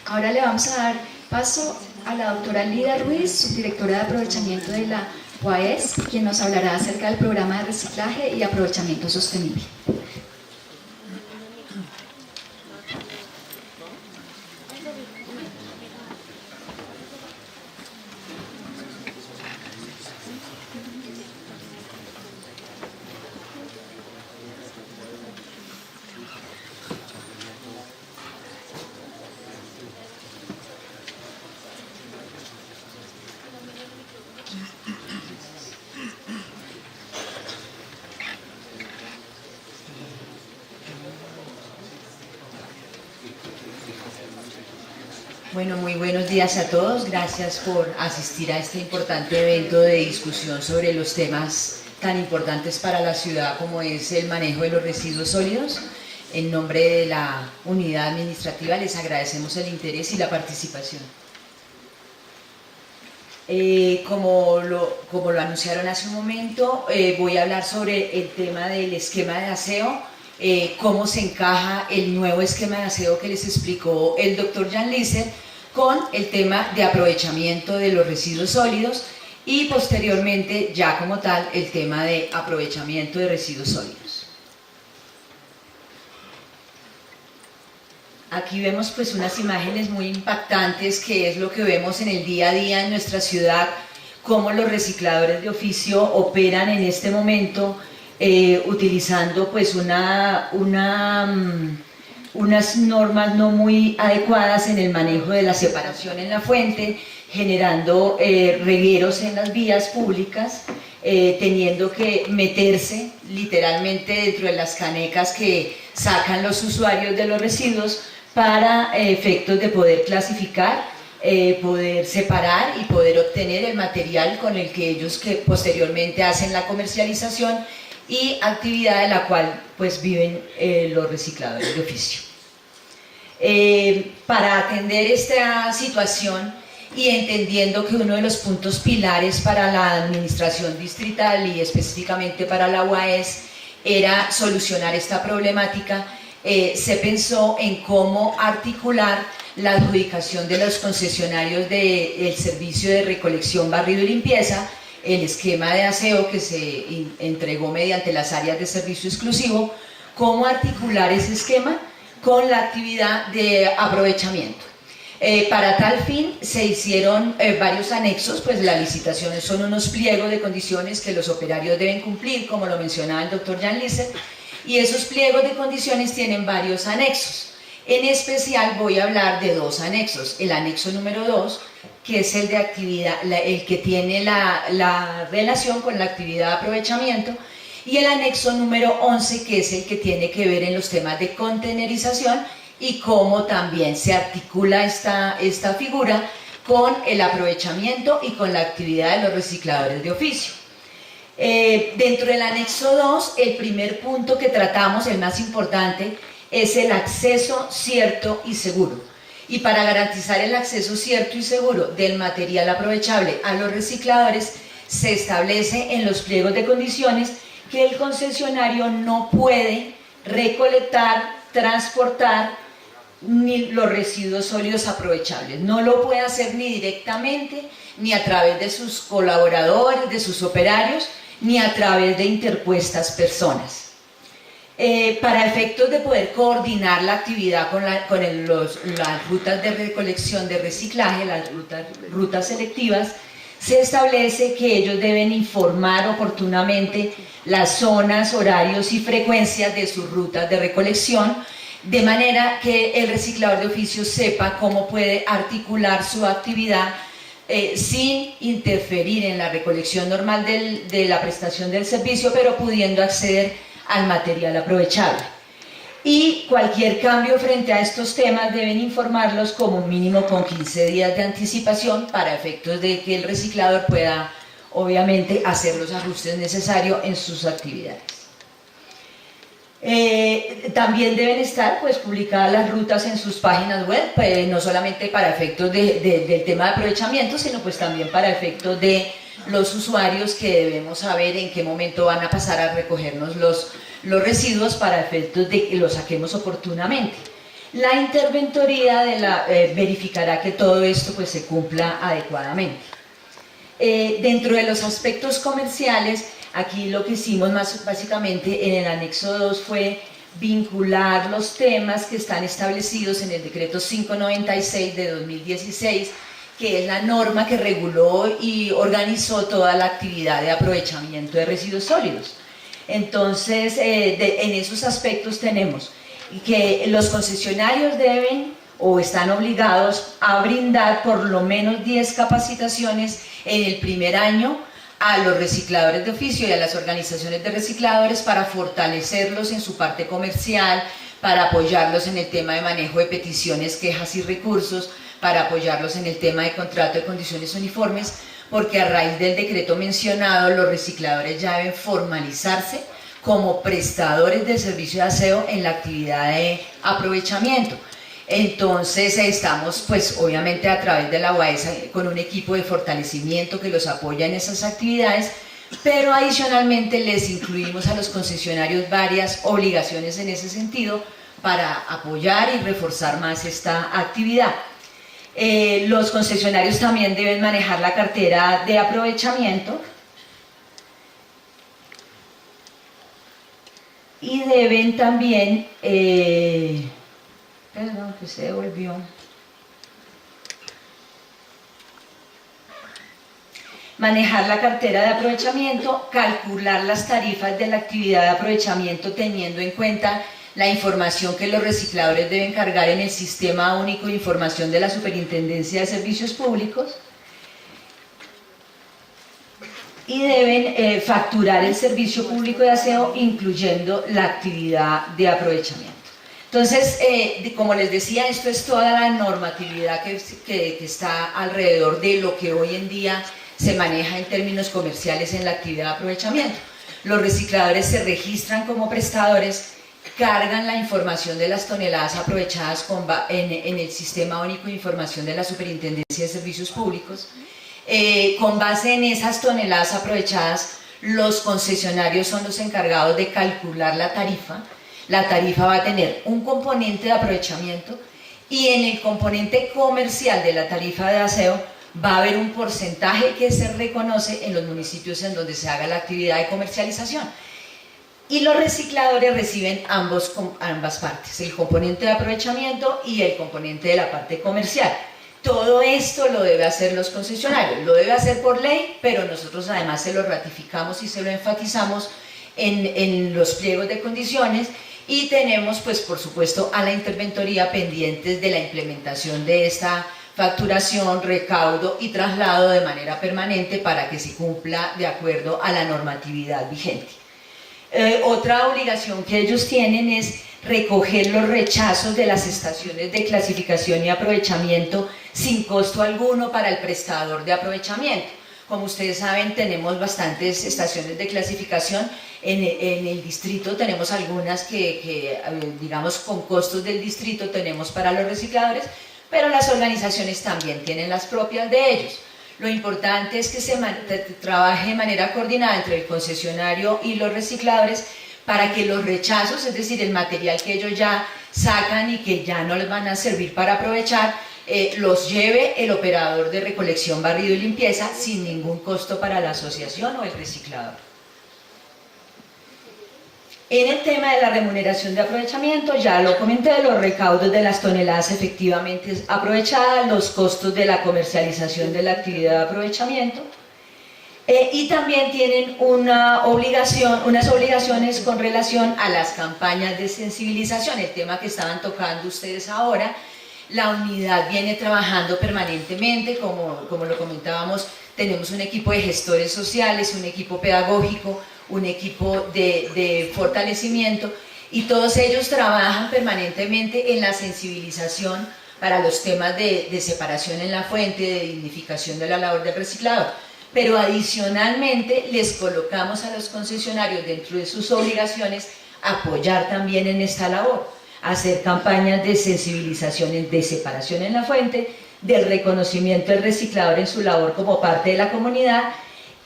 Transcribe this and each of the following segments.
Ahora le vamos a dar paso a la doctora Lida Ruiz, subdirectora de aprovechamiento de la UAS, quien nos hablará acerca del programa de reciclaje y aprovechamiento sostenible. Bueno, muy buenos días a todos. Gracias por asistir a este importante evento de discusión sobre los temas tan importantes para la ciudad como es el manejo de los residuos sólidos. En nombre de la unidad administrativa les agradecemos el interés y la participación. Como lo anunciaron hace un momento, voy a hablar sobre el tema del esquema de aseo, cómo se encaja el nuevo esquema de aseo que les explicó el doctor Jan Lisser con el tema de aprovechamiento de los residuos sólidos y posteriormente ya como tal el tema de aprovechamiento de residuos sólidos. Aquí vemos pues unas imágenes muy impactantes que es lo que vemos en el día a día en nuestra ciudad, cómo los recicladores de oficio operan en este momento utilizando pues unas normas no muy adecuadas en el manejo de la separación en la fuente, generando regueros en las vías públicas, teniendo que meterse literalmente dentro de las canecas que sacan los usuarios de los residuos para efectos de poder clasificar, poder separar y poder obtener el material con el que ellos posteriormente hacen la comercialización y actividad de la cual pues viven los recicladores de oficio. Para atender esta situación y entendiendo que uno de los puntos pilares para la administración distrital y específicamente para la UAS era solucionar esta problemática, se pensó en cómo articular la adjudicación de los concesionarios del servicio de recolección, barrido y limpieza, el esquema de aseo que se entregó mediante las áreas de servicio exclusivo, cómo articular ese esquema con la actividad de aprovechamiento. Para tal fin se hicieron varios anexos, pues las licitaciones son unos pliegos de condiciones que los operarios deben cumplir, como lo mencionaba el doctor Jan Lisser, y esos pliegos de condiciones tienen varios anexos. En especial voy a hablar de dos anexos, el anexo número 2, que es el de actividad, el que tiene la relación con la actividad de aprovechamiento, y el anexo número 11, que es el que tiene que ver en los temas de contenerización y cómo también se articula esta figura con el aprovechamiento y con la actividad de los recicladores de oficio. Dentro del anexo 2, el primer punto que tratamos, el más importante, es el acceso cierto y seguro. Y para garantizar el acceso cierto y seguro del material aprovechable a los recicladores, se establece en los pliegos de condiciones que el concesionario no puede recolectar, transportar ni los residuos sólidos aprovechables. No lo puede hacer ni directamente, ni a través de sus colaboradores, de sus operarios, ni a través de interpuestas personas. Para efectos de poder coordinar la actividad con las rutas de recolección de reciclaje, las rutas selectivas, se establece que ellos deben informar oportunamente las zonas, horarios y frecuencias de sus rutas de recolección, de manera que el reciclador de oficio sepa cómo puede articular su actividad sin interferir en la recolección normal de la prestación del servicio, pero pudiendo acceder al material aprovechable. Y cualquier cambio frente a estos temas deben informarlos como mínimo con 15 días de anticipación para efectos de que el reciclador pueda obviamente hacer los ajustes necesarios en sus actividades. También deben estar pues publicadas las rutas en sus páginas web, no solamente para efectos del tema de aprovechamiento, sino pues también para efectos de los usuarios, que debemos saber en qué momento van a pasar a recogernos los residuos para efectos de que los saquemos oportunamente. La interventoría verificará que todo esto pues, se cumpla adecuadamente. Dentro de los aspectos comerciales, aquí lo que hicimos más básicamente en el anexo 2 fue vincular los temas que están establecidos en el decreto 596 de 2016, que es la norma que reguló y organizó toda la actividad de aprovechamiento de residuos sólidos. Entonces, en esos aspectos tenemos que los concesionarios deben o están obligados a brindar por lo menos 10 capacitaciones en el primer año a los recicladores de oficio y a las organizaciones de recicladores para fortalecerlos en su parte comercial, para apoyarlos en el tema de manejo de peticiones, quejas y recursos, para apoyarlos en el tema de contrato de condiciones uniformes, porque a raíz del decreto mencionado los recicladores ya deben formalizarse como prestadores de servicio de aseo en la actividad de aprovechamiento. Entonces estamos pues obviamente a través de la UAES con un equipo de fortalecimiento que los apoya en esas actividades, pero adicionalmente les incluimos a los concesionarios varias obligaciones en ese sentido para apoyar y reforzar más esta actividad. Los concesionarios también deben manejar la cartera de aprovechamiento y deben también, perdón que se devolvió, manejar la cartera de aprovechamiento, calcular las tarifas de la actividad de aprovechamiento teniendo en cuenta la información que los recicladores deben cargar en el Sistema Único de Información de la Superintendencia de Servicios Públicos, y deben facturar el servicio público de aseo incluyendo la actividad de aprovechamiento. Entonces, como les decía, esto es toda la normatividad que está alrededor de lo que hoy en día se maneja en términos comerciales en la actividad de aprovechamiento. Los recicladores se registran como prestadores, cargan la información de las toneladas aprovechadas en el Sistema Único de Información de la Superintendencia de Servicios Públicos. Con base en esas toneladas aprovechadas, los concesionarios son los encargados de calcular la tarifa. La tarifa va a tener un componente de aprovechamiento y en el componente comercial de la tarifa de aseo va a haber un porcentaje que se reconoce en los municipios en donde se haga la actividad de comercialización. Y los recicladores reciben ambas partes, el componente de aprovechamiento y el componente de la parte comercial. Todo esto lo debe hacer los concesionarios, lo debe hacer por ley, pero nosotros además se lo ratificamos y se lo enfatizamos en los pliegos de condiciones, y tenemos pues por supuesto a la interventoría pendientes de la implementación de esta facturación, recaudo y traslado de manera permanente para que se cumpla de acuerdo a la normatividad vigente. Otra obligación que ellos tienen es recoger los rechazos de las estaciones de clasificación y aprovechamiento sin costo alguno para el prestador de aprovechamiento. Como ustedes saben, tenemos bastantes estaciones de clasificación en el distrito, tenemos algunas que digamos con costos del distrito tenemos para los recicladores, pero las organizaciones también tienen las propias de ellos. Lo importante es que se trabaje de manera coordinada entre el concesionario y los recicladores para que los rechazos, es decir, el material que ellos ya sacan y que ya no les van a servir para aprovechar, los lleve el operador de recolección, barrido y limpieza sin ningún costo para la asociación o el reciclador. En el tema de la remuneración de aprovechamiento, ya lo comenté, los recaudos de las toneladas efectivamente aprovechadas, los costos de la comercialización de la actividad de aprovechamiento, y también tienen unas obligaciones con relación a las campañas de sensibilización, el tema que estaban tocando ustedes ahora. La unidad viene trabajando permanentemente, como lo comentábamos, tenemos un equipo de gestores sociales, un equipo pedagógico, un equipo de fortalecimiento, y todos ellos trabajan permanentemente en la sensibilización para los temas de separación en la fuente, de dignificación de la labor del reciclador. Pero adicionalmente les colocamos a los concesionarios dentro de sus obligaciones apoyar también en esta labor, hacer campañas de sensibilización de separación en la fuente, del reconocimiento del reciclador en su labor como parte de la comunidad,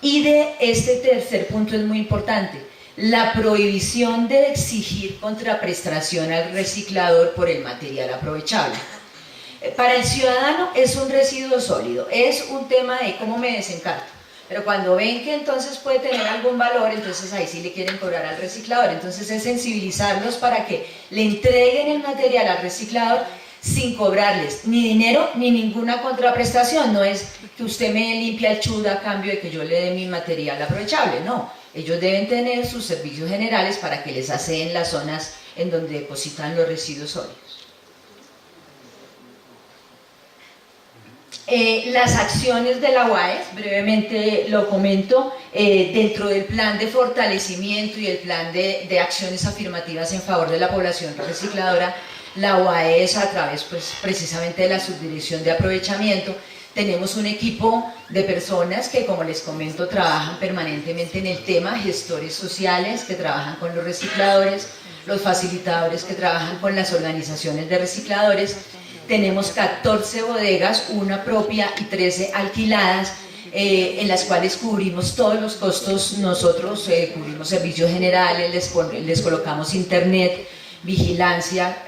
y de este tercer punto es muy importante, la prohibición de exigir contraprestación al reciclador por el material aprovechable. Para el ciudadano es un residuo sólido, es un tema de cómo me desencarto, pero cuando ven que entonces puede tener algún valor, entonces ahí sí le quieren cobrar al reciclador. Entonces es sensibilizarlos para que le entreguen el material al reciclador sin cobrarles ni dinero ni ninguna contraprestación. No es que usted me limpia el chud a cambio de que yo le dé mi material aprovechable, no. Ellos deben tener sus servicios generales para que les aseen las zonas en donde depositan los residuos sólidos. Las acciones de la UAES, brevemente lo comento, dentro del plan de fortalecimiento y el plan de acciones afirmativas en favor de la población recicladora, la UAES, a través pues, precisamente de la Subdirección de Aprovechamiento, tenemos un equipo de personas que, como les comento, trabajan permanentemente en el tema, gestores sociales que trabajan con los recicladores, los facilitadores que trabajan con las organizaciones de recicladores. Tenemos 14 bodegas, una propia y 13 alquiladas, en las cuales cubrimos todos los costos. Nosotros cubrimos servicios generales, les colocamos internet, vigilancia,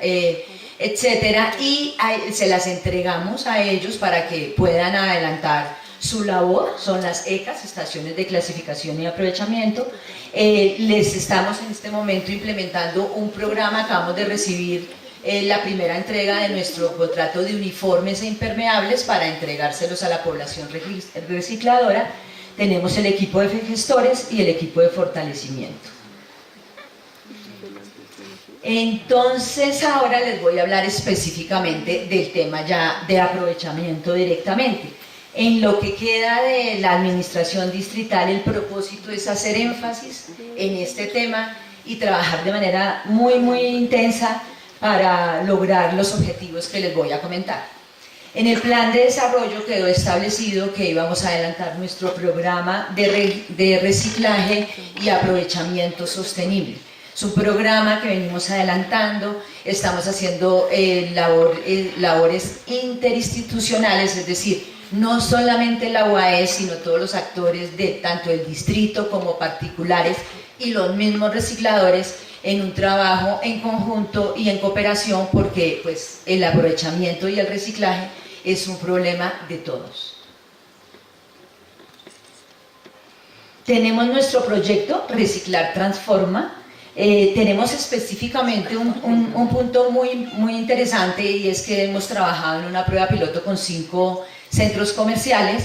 etcétera, y se las entregamos a ellos para que puedan adelantar su labor. Son las ECAS, Estaciones de Clasificación y Aprovechamiento. Les estamos en este momento implementando un programa. Acabamos de recibir la primera entrega de nuestro contrato de uniformes e impermeables para entregárselos a la población recicladora. Tenemos el equipo de gestores y el equipo de fortalecimiento. Entonces ahora les voy a hablar específicamente del tema ya de aprovechamiento directamente. En lo que queda de la administración distrital, el propósito es hacer énfasis en este tema y trabajar de manera muy intensa para lograr los objetivos que les voy a comentar. En el plan de desarrollo quedó establecido que íbamos a adelantar nuestro programa de reciclaje y aprovechamiento sostenible. Es un programa que venimos adelantando, estamos haciendo labores interinstitucionales, es decir, no solamente la UAES, sino todos los actores de tanto el distrito como particulares y los mismos recicladores en un trabajo en conjunto y en cooperación, porque pues, el aprovechamiento y el reciclaje es un problema de todos. Tenemos nuestro proyecto Reciclar Transforma. Tenemos específicamente un punto muy interesante, y es que hemos trabajado en una prueba piloto con 5 centros comerciales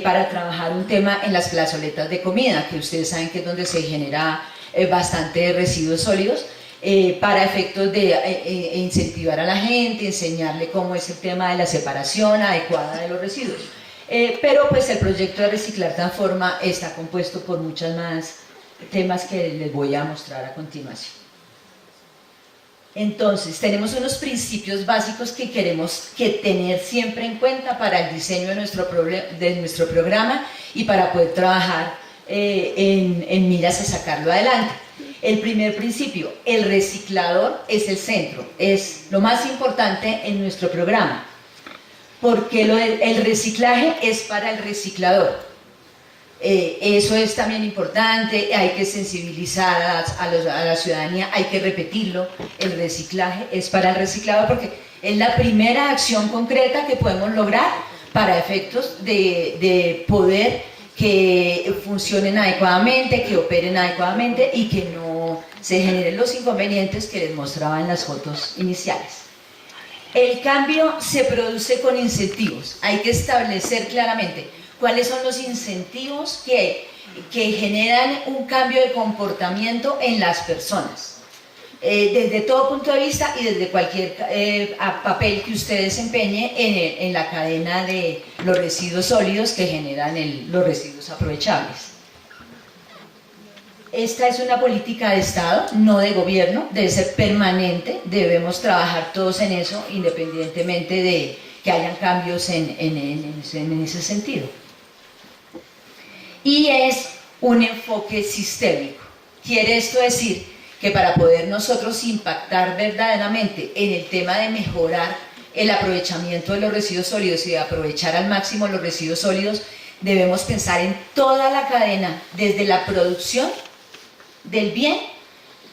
para trabajar un tema en las plazoletas de comida, que ustedes saben que es donde se genera bastante residuos sólidos, para efectos de incentivar a la gente, enseñarle cómo es el tema de la separación adecuada de los residuos. Pero pues el proyecto de Reciclar Transforma está compuesto por muchas más temas que les voy a mostrar a continuación. Entonces, tenemos unos principios básicos que queremos tener siempre en cuenta para el diseño de nuestro programa y para poder trabajar en miras a sacarlo adelante. El primer principio: el reciclador es el centro, es lo más importante en nuestro programa, porque el reciclaje es para el reciclador. Eso es también importante, hay que sensibilizar a la ciudadanía, hay que repetirlo. El reciclaje es para el reciclador porque es la primera acción concreta que podemos lograr para efectos de poder que funcionen adecuadamente, que operen adecuadamente y que no se generen los inconvenientes que les mostraba en las fotos iniciales. El cambio se produce con incentivos. Hay que establecer claramente cuáles son los incentivos que generan un cambio de comportamiento en las personas, desde todo punto de vista y desde cualquier papel que usted desempeñe en la cadena de los residuos sólidos que generan los residuos aprovechables. Esta es una política de Estado, no de gobierno, debe ser permanente, debemos trabajar todos en eso, independientemente de que hayan cambios en ese sentido. Y es un enfoque sistémico. Quiere esto decir que para poder nosotros impactar verdaderamente en el tema de mejorar el aprovechamiento de los residuos sólidos y de aprovechar al máximo los residuos sólidos, debemos pensar en toda la cadena, desde la producción del bien,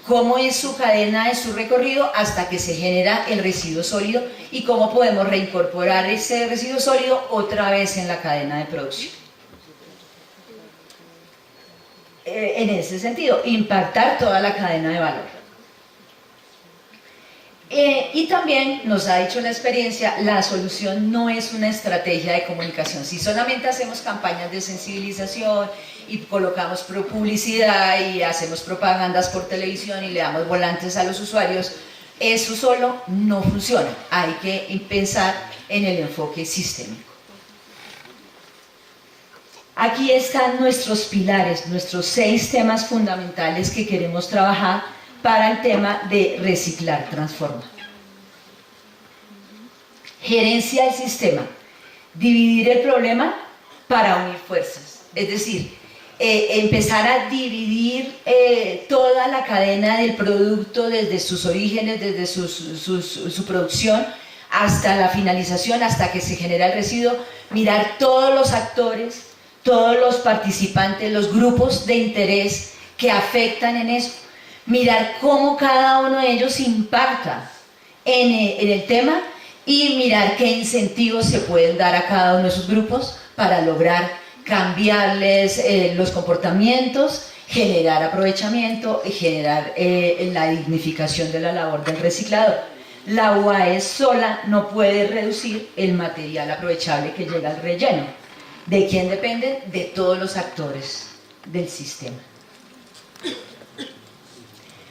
cómo es su cadena de su recorrido hasta que se genera el residuo sólido y cómo podemos reincorporar ese residuo sólido otra vez en la cadena de producción. En ese sentido, impactar toda la cadena de valor. Y también nos ha dicho la experiencia, la solución no es una estrategia de comunicación. Si solamente hacemos campañas de sensibilización y colocamos publicidad y hacemos propagandas por televisión y le damos volantes a los usuarios, eso solo no funciona. Hay que pensar en el enfoque sistémico. Aquí están nuestros pilares, nuestros 6 temas fundamentales que queremos trabajar para el tema de reciclar, transforma. Gerencia del sistema, dividir el problema para unir fuerzas, es decir, empezar a dividir toda la cadena del producto desde sus orígenes, desde su producción hasta la finalización, hasta que se genera el residuo, mirar todos los actores, todos los participantes, los grupos de interés que afectan en eso, mirar cómo cada uno de ellos impacta en el tema y mirar qué incentivos se pueden dar a cada uno de esos grupos para lograr cambiarles los comportamientos, generar aprovechamiento y generar la dignificación de la labor del reciclador. La UAE sola no puede reducir el material aprovechable que llega al relleno. ¿De quién depende? De todos los actores del sistema.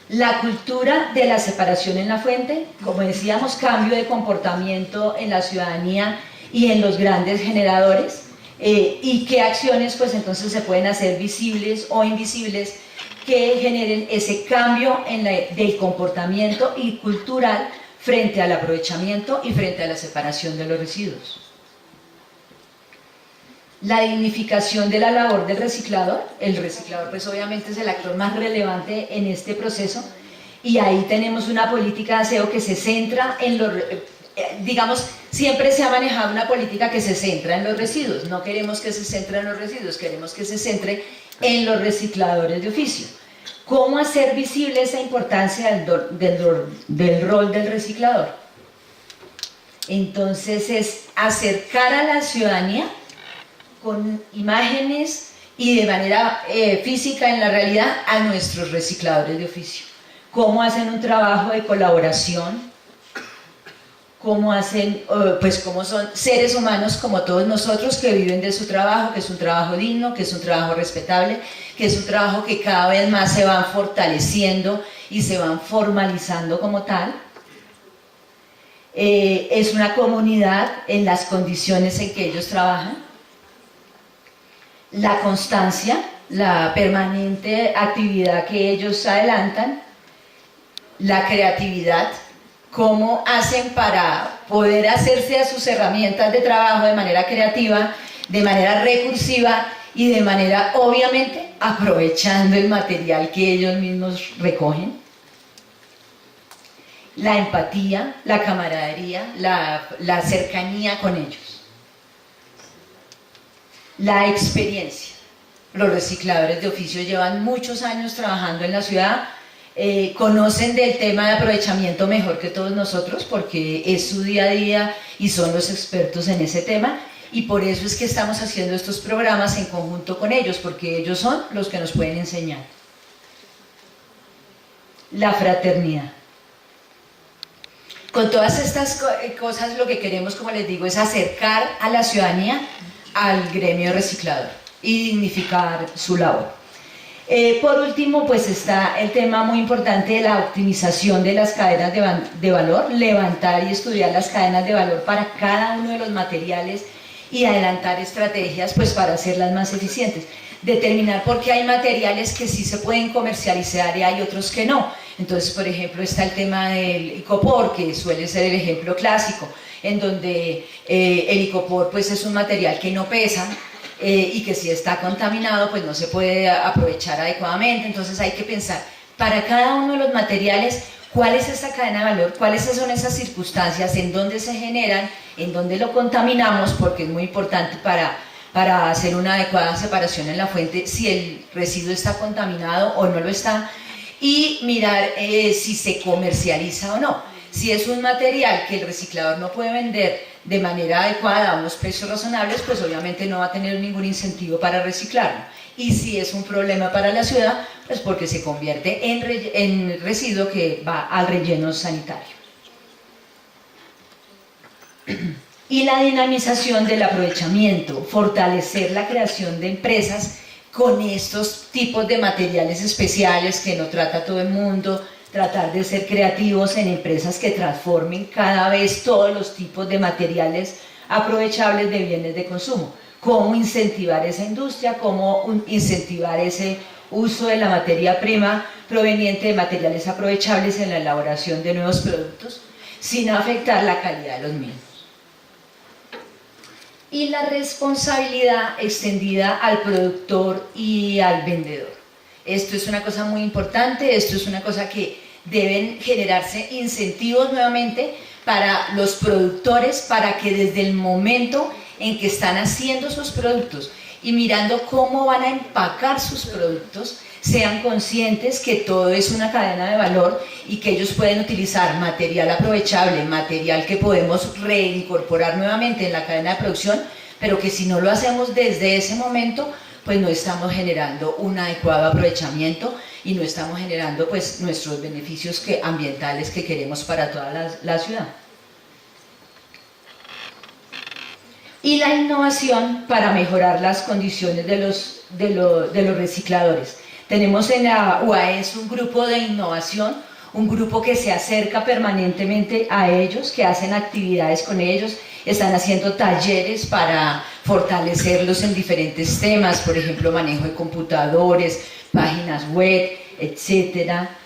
La cultura de la separación en la fuente, como decíamos, cambio de comportamiento en la ciudadanía y en los grandes generadores, y qué acciones pues entonces se pueden hacer visibles o invisibles que generen ese cambio del comportamiento y cultural frente al aprovechamiento y frente a la separación de los residuos. La dignificación de la labor del reciclador. El reciclador pues obviamente es el actor más relevante en este proceso y ahí tenemos una política de aseo que se centra en los, digamos, siempre se ha manejado una política que se centra en los residuos. No queremos que se centre en los residuos, queremos que se centre en los recicladores de oficio. ¿Cómo hacer visible esa importancia del rol del reciclador? Entonces es acercar a la ciudadanía con imágenes y de manera física en la realidad a nuestros recicladores de oficio. Cómo hacen un trabajo de colaboración, cómo hacen, pues cómo son seres humanos como todos nosotros que viven de su trabajo, que es un trabajo digno, que es un trabajo respetable, que es un trabajo que cada vez más se van fortaleciendo y se van formalizando como tal. Es una comunidad en las condiciones en que ellos trabajan. La constancia, la permanente actividad que ellos adelantan, la creatividad, cómo hacen para poder hacerse a sus herramientas de trabajo de manera creativa, de manera recursiva y de manera, obviamente, aprovechando el material que ellos mismos recogen. La empatía, la camaradería, la cercanía con ellos. La experiencia. Los recicladores de oficio llevan muchos años trabajando en la ciudad, conocen del tema de aprovechamiento mejor que todos nosotros porque es su día a día y son los expertos en ese tema y por eso es que estamos haciendo estos programas en conjunto con ellos porque ellos son los que nos pueden enseñar. La fraternidad. Con todas estas cosas lo que queremos, como les digo, es acercar a la ciudadanía al gremio reciclador y dignificar su labor. Por último, pues está el tema muy importante de la optimización de las cadenas de valor, levantar y estudiar las cadenas de valor para cada uno de los materiales y adelantar estrategias pues para hacerlas más eficientes. Determinar por qué hay materiales que sí se pueden comercializar y hay otros que no. Entonces, por ejemplo, está el tema del icopor, que suele ser el ejemplo clásico, en donde el icopor pues es un material que no pesa y que si está contaminado pues no se puede aprovechar adecuadamente. Entonces hay que pensar para cada uno de los materiales cuál es esa cadena de valor, cuáles son esas circunstancias, en dónde se generan, en dónde lo contaminamos, porque es muy importante para para hacer una adecuada separación en la fuente si el residuo está contaminado o no lo está, y mirar si se comercializa o no. Si es un material que el reciclador no puede vender de manera adecuada a unos precios razonables, pues obviamente no va a tener ningún incentivo para reciclarlo. Y si es un problema para la ciudad, pues porque se convierte en residuo que va al relleno sanitario. Y la dinamización del aprovechamiento, fortalecer la creación de empresas con estos tipos de materiales especiales que no trata todo el mundo, tratar de ser creativos en empresas que transformen cada vez todos los tipos de materiales aprovechables de bienes de consumo. Cómo incentivar esa industria, cómo incentivar ese uso de la materia prima proveniente de materiales aprovechables en la elaboración de nuevos productos, sin afectar la calidad de los mismos. Y la responsabilidad extendida al productor y al vendedor. Esto es una cosa muy importante, esto es una cosa que deben generarse incentivos nuevamente para los productores, para que desde el momento en que están haciendo sus productos y mirando cómo van a empacar sus productos, sean conscientes que todo es una cadena de valor y que ellos pueden utilizar material aprovechable, material que podemos reincorporar nuevamente en la cadena de producción, pero que si no lo hacemos desde ese momento, pues no estamos generando un adecuado aprovechamiento y no estamos generando pues nuestros beneficios ambientales que queremos para toda la ciudad. Y la innovación para mejorar las condiciones de los recicladores. Tenemos en la UAS un grupo de innovación, un grupo que se acerca permanentemente a ellos, que hacen actividades con ellos, están haciendo talleres para fortalecerlos en diferentes temas, por ejemplo, manejo de computadores, páginas web, etcétera,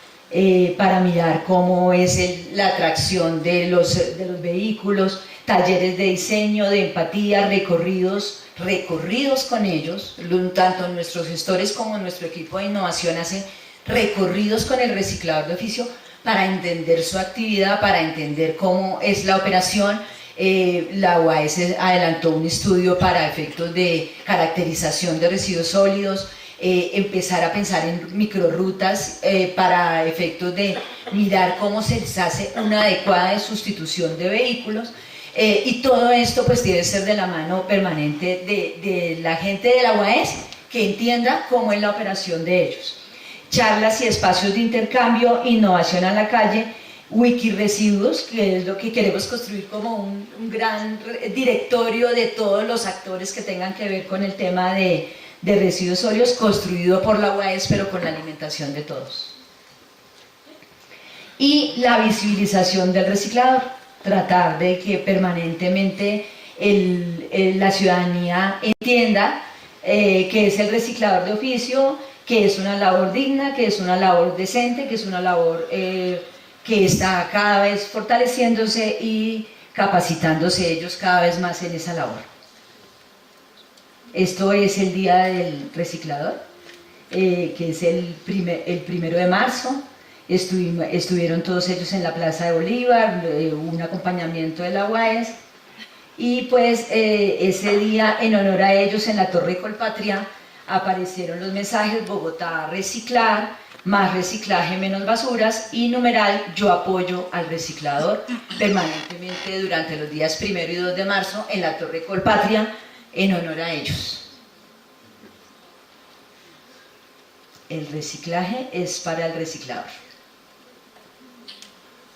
para mirar cómo es la atracción de los vehículos, talleres de diseño, de empatía, recorridos con ellos, tanto nuestros gestores como nuestro equipo de innovación hacen recorridos con el reciclador de oficio para entender su actividad, para entender cómo es la operación. La UAS adelantó un estudio para efectos de caracterización de residuos sólidos, empezar a pensar en microrutas para efectos de mirar cómo se les hace una adecuada sustitución de vehículos. Y todo esto pues debe ser de la mano permanente de la gente de la UAS que entienda cómo es la operación de ellos. Charlas y espacios de intercambio, innovación a la calle, Wikiresiduos, que es lo que queremos construir como un gran directorio de todos los actores que tengan que ver con el tema de residuos sólidos, construido por la UAS pero con la alimentación de todos. Y la visibilización del reciclador, tratar de que permanentemente la ciudadanía entienda que es el reciclador de oficio, que es una labor digna, que es una labor decente, que es una labor que está cada vez fortaleciéndose y capacitándose ellos cada vez más en esa labor. Esto es el Día del Reciclador, que es el 1 de marzo. Estuvieron todos ellos en la Plaza de Bolívar, un acompañamiento de la UAS, y pues ese día, en honor a ellos, en la Torre Colpatria aparecieron los mensajes: Bogotá reciclar, más reciclaje, menos basuras, y numeral yo apoyo al reciclador, permanentemente durante los días 1 y 2 de marzo en la Torre Colpatria, en honor a ellos. El reciclaje es para el reciclador.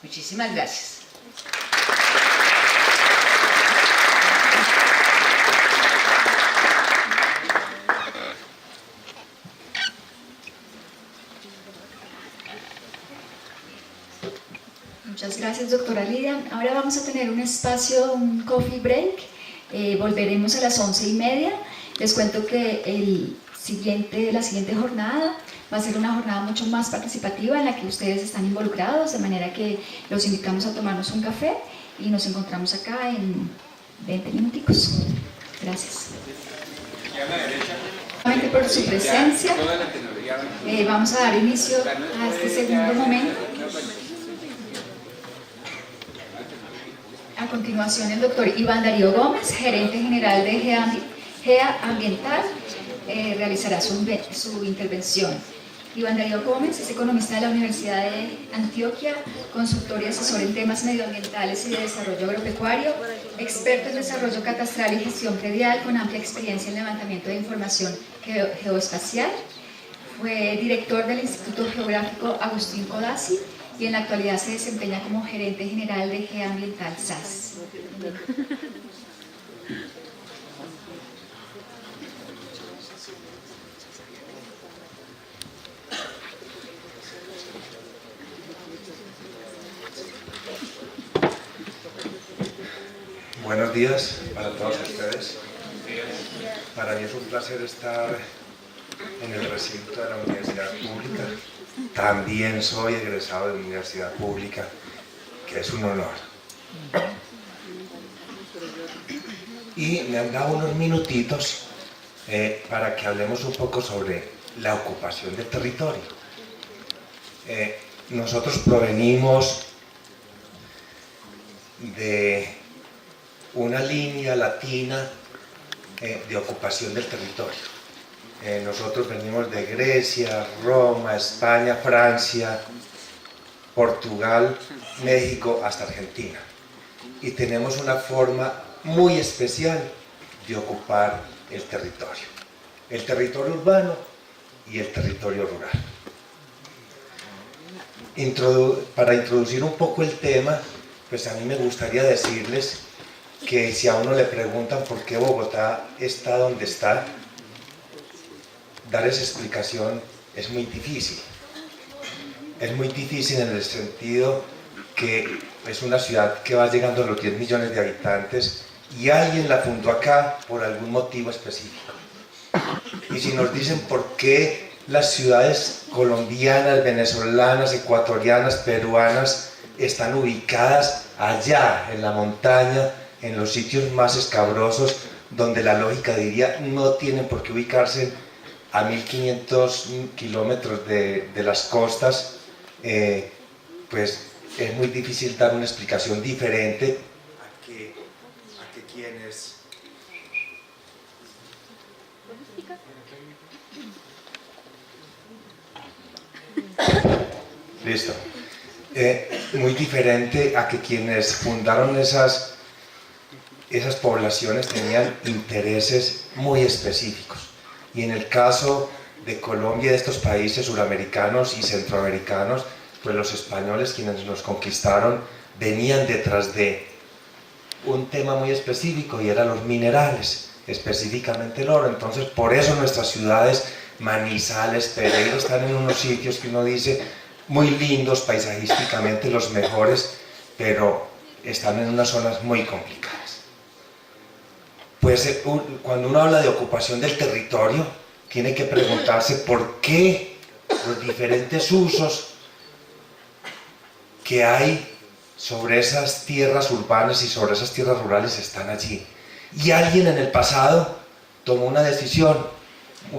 Muchísimas gracias. Muchas gracias, doctora Lidia. Ahora vamos a tener un espacio, un coffee break. Volveremos a las 11:30. Les cuento que la siguiente jornada va a ser una jornada mucho más participativa en la que ustedes están involucrados, de manera que los invitamos a tomarnos un café y nos encontramos acá en 20 minuticos. Gracias. Nuevamente por su presencia. Vamos a dar inicio a este segundo momento. A continuación, el doctor Iván Darío Gómez, gerente general de GEAMBI, GEA Ambiental, realizará su intervención. Iván Darío Gómez es economista de la Universidad de Antioquia, consultor y asesor en temas medioambientales y de desarrollo agropecuario, experto en desarrollo catastral y gestión predial con amplia experiencia en levantamiento de información geoespacial. Fue director del Instituto Geográfico Agustín Codazzi y en la actualidad se desempeña como gerente general de GEA Ambiental SAS. Buenos días para todos ustedes. Para mí es un placer estar en el recinto de la Universidad Pública. También soy egresado de la Universidad Pública, que es un honor. Y me han dado unos minutitos para que hablemos un poco sobre la ocupación del territorio. Nosotros provenimos de una línea latina de ocupación del territorio. Nosotros venimos de Grecia, Roma, España, Francia, Portugal, México hasta Argentina. Y tenemos una forma muy especial de ocupar el territorio urbano y el territorio rural. Para introducir un poco el tema, pues a mí me gustaría decirles que si a uno le preguntan por qué Bogotá está donde está, dar esa explicación es muy difícil. Es muy difícil en el sentido que es una ciudad que va llegando a los 10 millones de habitantes y alguien la fundó acá por algún motivo específico. Y si nos dicen por qué las ciudades colombianas, venezolanas, ecuatorianas, peruanas están ubicadas allá en la montaña, en los sitios más escabrosos, donde la lógica diría no tienen por qué ubicarse a 1500 kilómetros de las costas, pues es muy difícil dar una explicación diferente a que quienes... Listo. Muy diferente a que quienes fundaron esas poblaciones tenían intereses muy específicos. Y en el caso de Colombia y de estos países suramericanos y centroamericanos, pues los españoles, quienes nos conquistaron, venían detrás de un tema muy específico y eran los minerales, específicamente el oro. Entonces, por eso nuestras ciudades, Manizales, Pereira, están en unos sitios que uno dice muy lindos, paisajísticamente los mejores, pero están en unas zonas muy complicadas. Pues cuando uno habla de ocupación del territorio, tiene que preguntarse por qué los diferentes usos que hay sobre esas tierras urbanas y sobre esas tierras rurales están allí. Y alguien en el pasado tomó una decisión,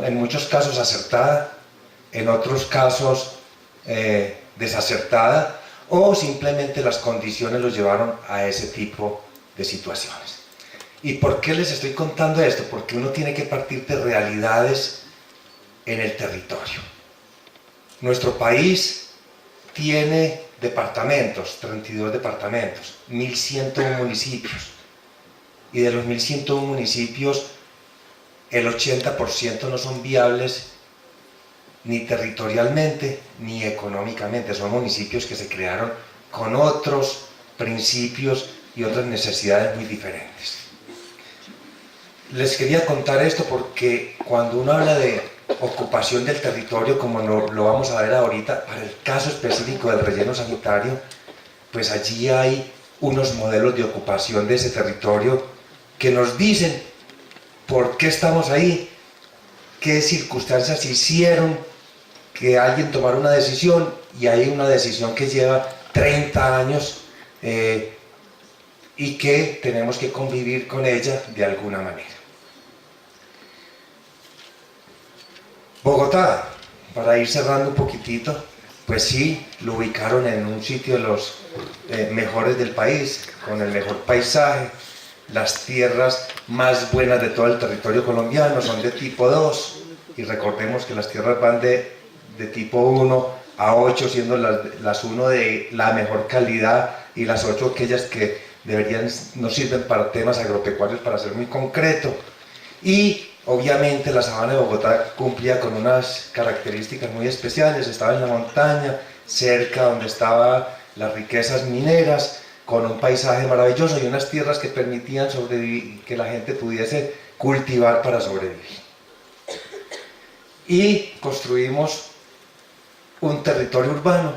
en muchos casos acertada, en otros casos desacertada, o simplemente las condiciones los llevaron a ese tipo de situaciones. ¿Y por qué les estoy contando esto? Porque uno tiene que partir de realidades en el territorio. Nuestro país tiene departamentos, 32 departamentos, 1101 municipios. Y de los 1101 municipios, el 80% no son viables ni territorialmente ni económicamente. Son municipios que se crearon con otros principios y otras necesidades muy diferentes. Les quería contar esto porque cuando uno habla de ocupación del territorio, como lo vamos a ver ahorita, para el caso específico del relleno sanitario, pues allí hay unos modelos de ocupación de ese territorio que nos dicen por qué estamos ahí, qué circunstancias hicieron que alguien tomara una decisión, y hay una decisión que lleva 30 años y que tenemos que convivir con ella de alguna manera. Bogotá, para ir cerrando un poquitito, pues sí, lo ubicaron en un sitio de los mejores del país, con el mejor paisaje, las tierras más buenas de todo el territorio colombiano son de tipo 2, y recordemos que las tierras van de tipo 1 a 8, siendo las 1 de la mejor calidad y las 8 aquellas que nos sirven para temas agropecuarios, para ser muy concreto. Y obviamente la sabana de Bogotá cumplía con unas características muy especiales, estaba en la montaña, cerca donde estaban las riquezas mineras, con un paisaje maravilloso y unas tierras que permitían sobrevivir, que la gente pudiese cultivar para sobrevivir. Y construimos un territorio urbano,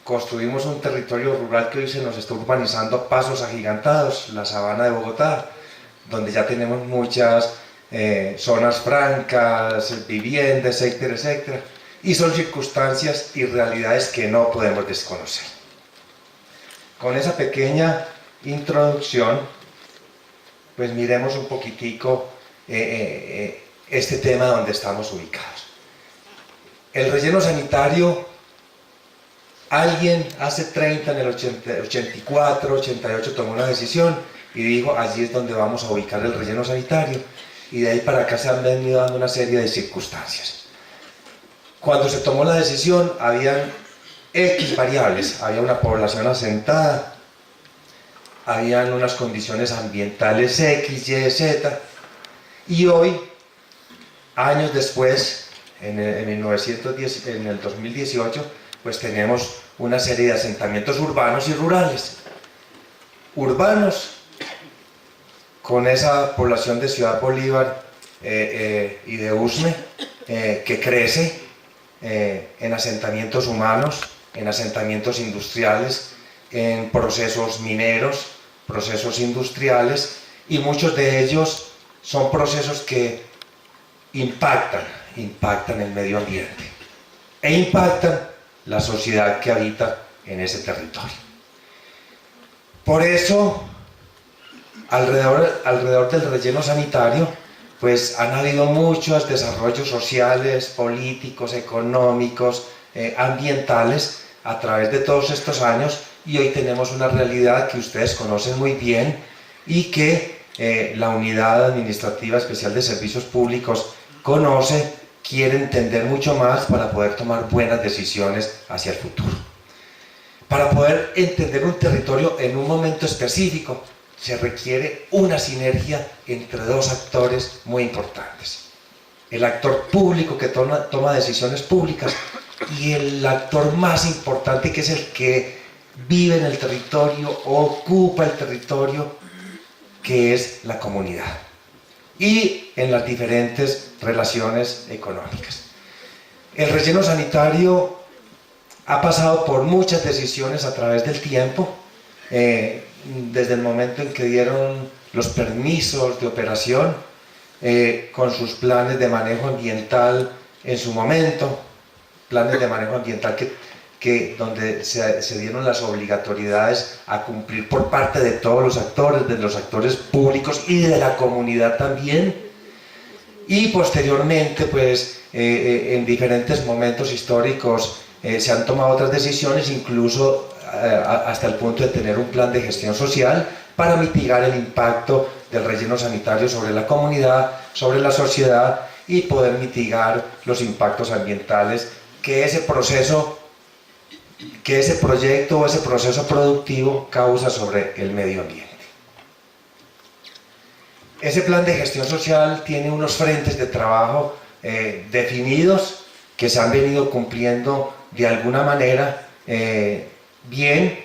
construimos un territorio rural que hoy se nos está urbanizando a pasos agigantados, la sabana de Bogotá, donde ya tenemos muchas zonas francas, viviendas, etcétera, etcétera, y son circunstancias y realidades que no podemos desconocer. Con esa pequeña introducción, pues miremos un poquitico este tema donde estamos ubicados. El relleno sanitario, alguien hace 30, en el 84, 88 tomó una decisión y dijo, allí es donde vamos a ubicar el relleno sanitario, y de ahí para acá se han venido dando una serie de circunstancias. Cuando se tomó la decisión, habían X variables, había una población asentada, habían unas condiciones ambientales X, Y, Z, y hoy, años después, en el 2018, pues tenemos una serie de asentamientos urbanos y rurales. Urbanos, con esa población de Ciudad Bolívar y de Usme, que crece en asentamientos humanos, en asentamientos industriales, en procesos mineros, procesos industriales, y muchos de ellos son procesos que impactan el medio ambiente e impactan la sociedad que habita en ese territorio. Por eso, alrededor del relleno sanitario, pues han habido muchos desarrollos sociales, políticos, económicos, ambientales a través de todos estos años, y hoy tenemos una realidad que ustedes conocen muy bien y que la Unidad Administrativa Especial de Servicios Públicos conoce, quiere entender mucho más para poder tomar buenas decisiones hacia el futuro. Para poder entender un territorio en un momento específico, se requiere una sinergia entre dos actores muy importantes. El actor público que toma decisiones públicas y el actor más importante, que es el que vive en el territorio, ocupa el territorio, que es la comunidad, y en las diferentes relaciones económicas. El relleno sanitario ha pasado por muchas decisiones a través del tiempo, desde el momento en que dieron los permisos de operación, con sus planes de manejo ambiental en su momento, planes de manejo ambiental donde se dieron las obligatoriedades a cumplir por parte de todos los actores, de los actores públicos y de la comunidad también. Y posteriormente, pues, en diferentes momentos históricos se han tomado otras decisiones, incluso hasta el punto de tener un plan de gestión social para mitigar el impacto del relleno sanitario sobre la comunidad, sobre la sociedad, y poder mitigar los impactos ambientales que ese proyecto o ese proceso productivo causa sobre el medio ambiente. Ese plan de gestión social tiene unos frentes de trabajo definidos, que se han venido cumpliendo de alguna manera bien,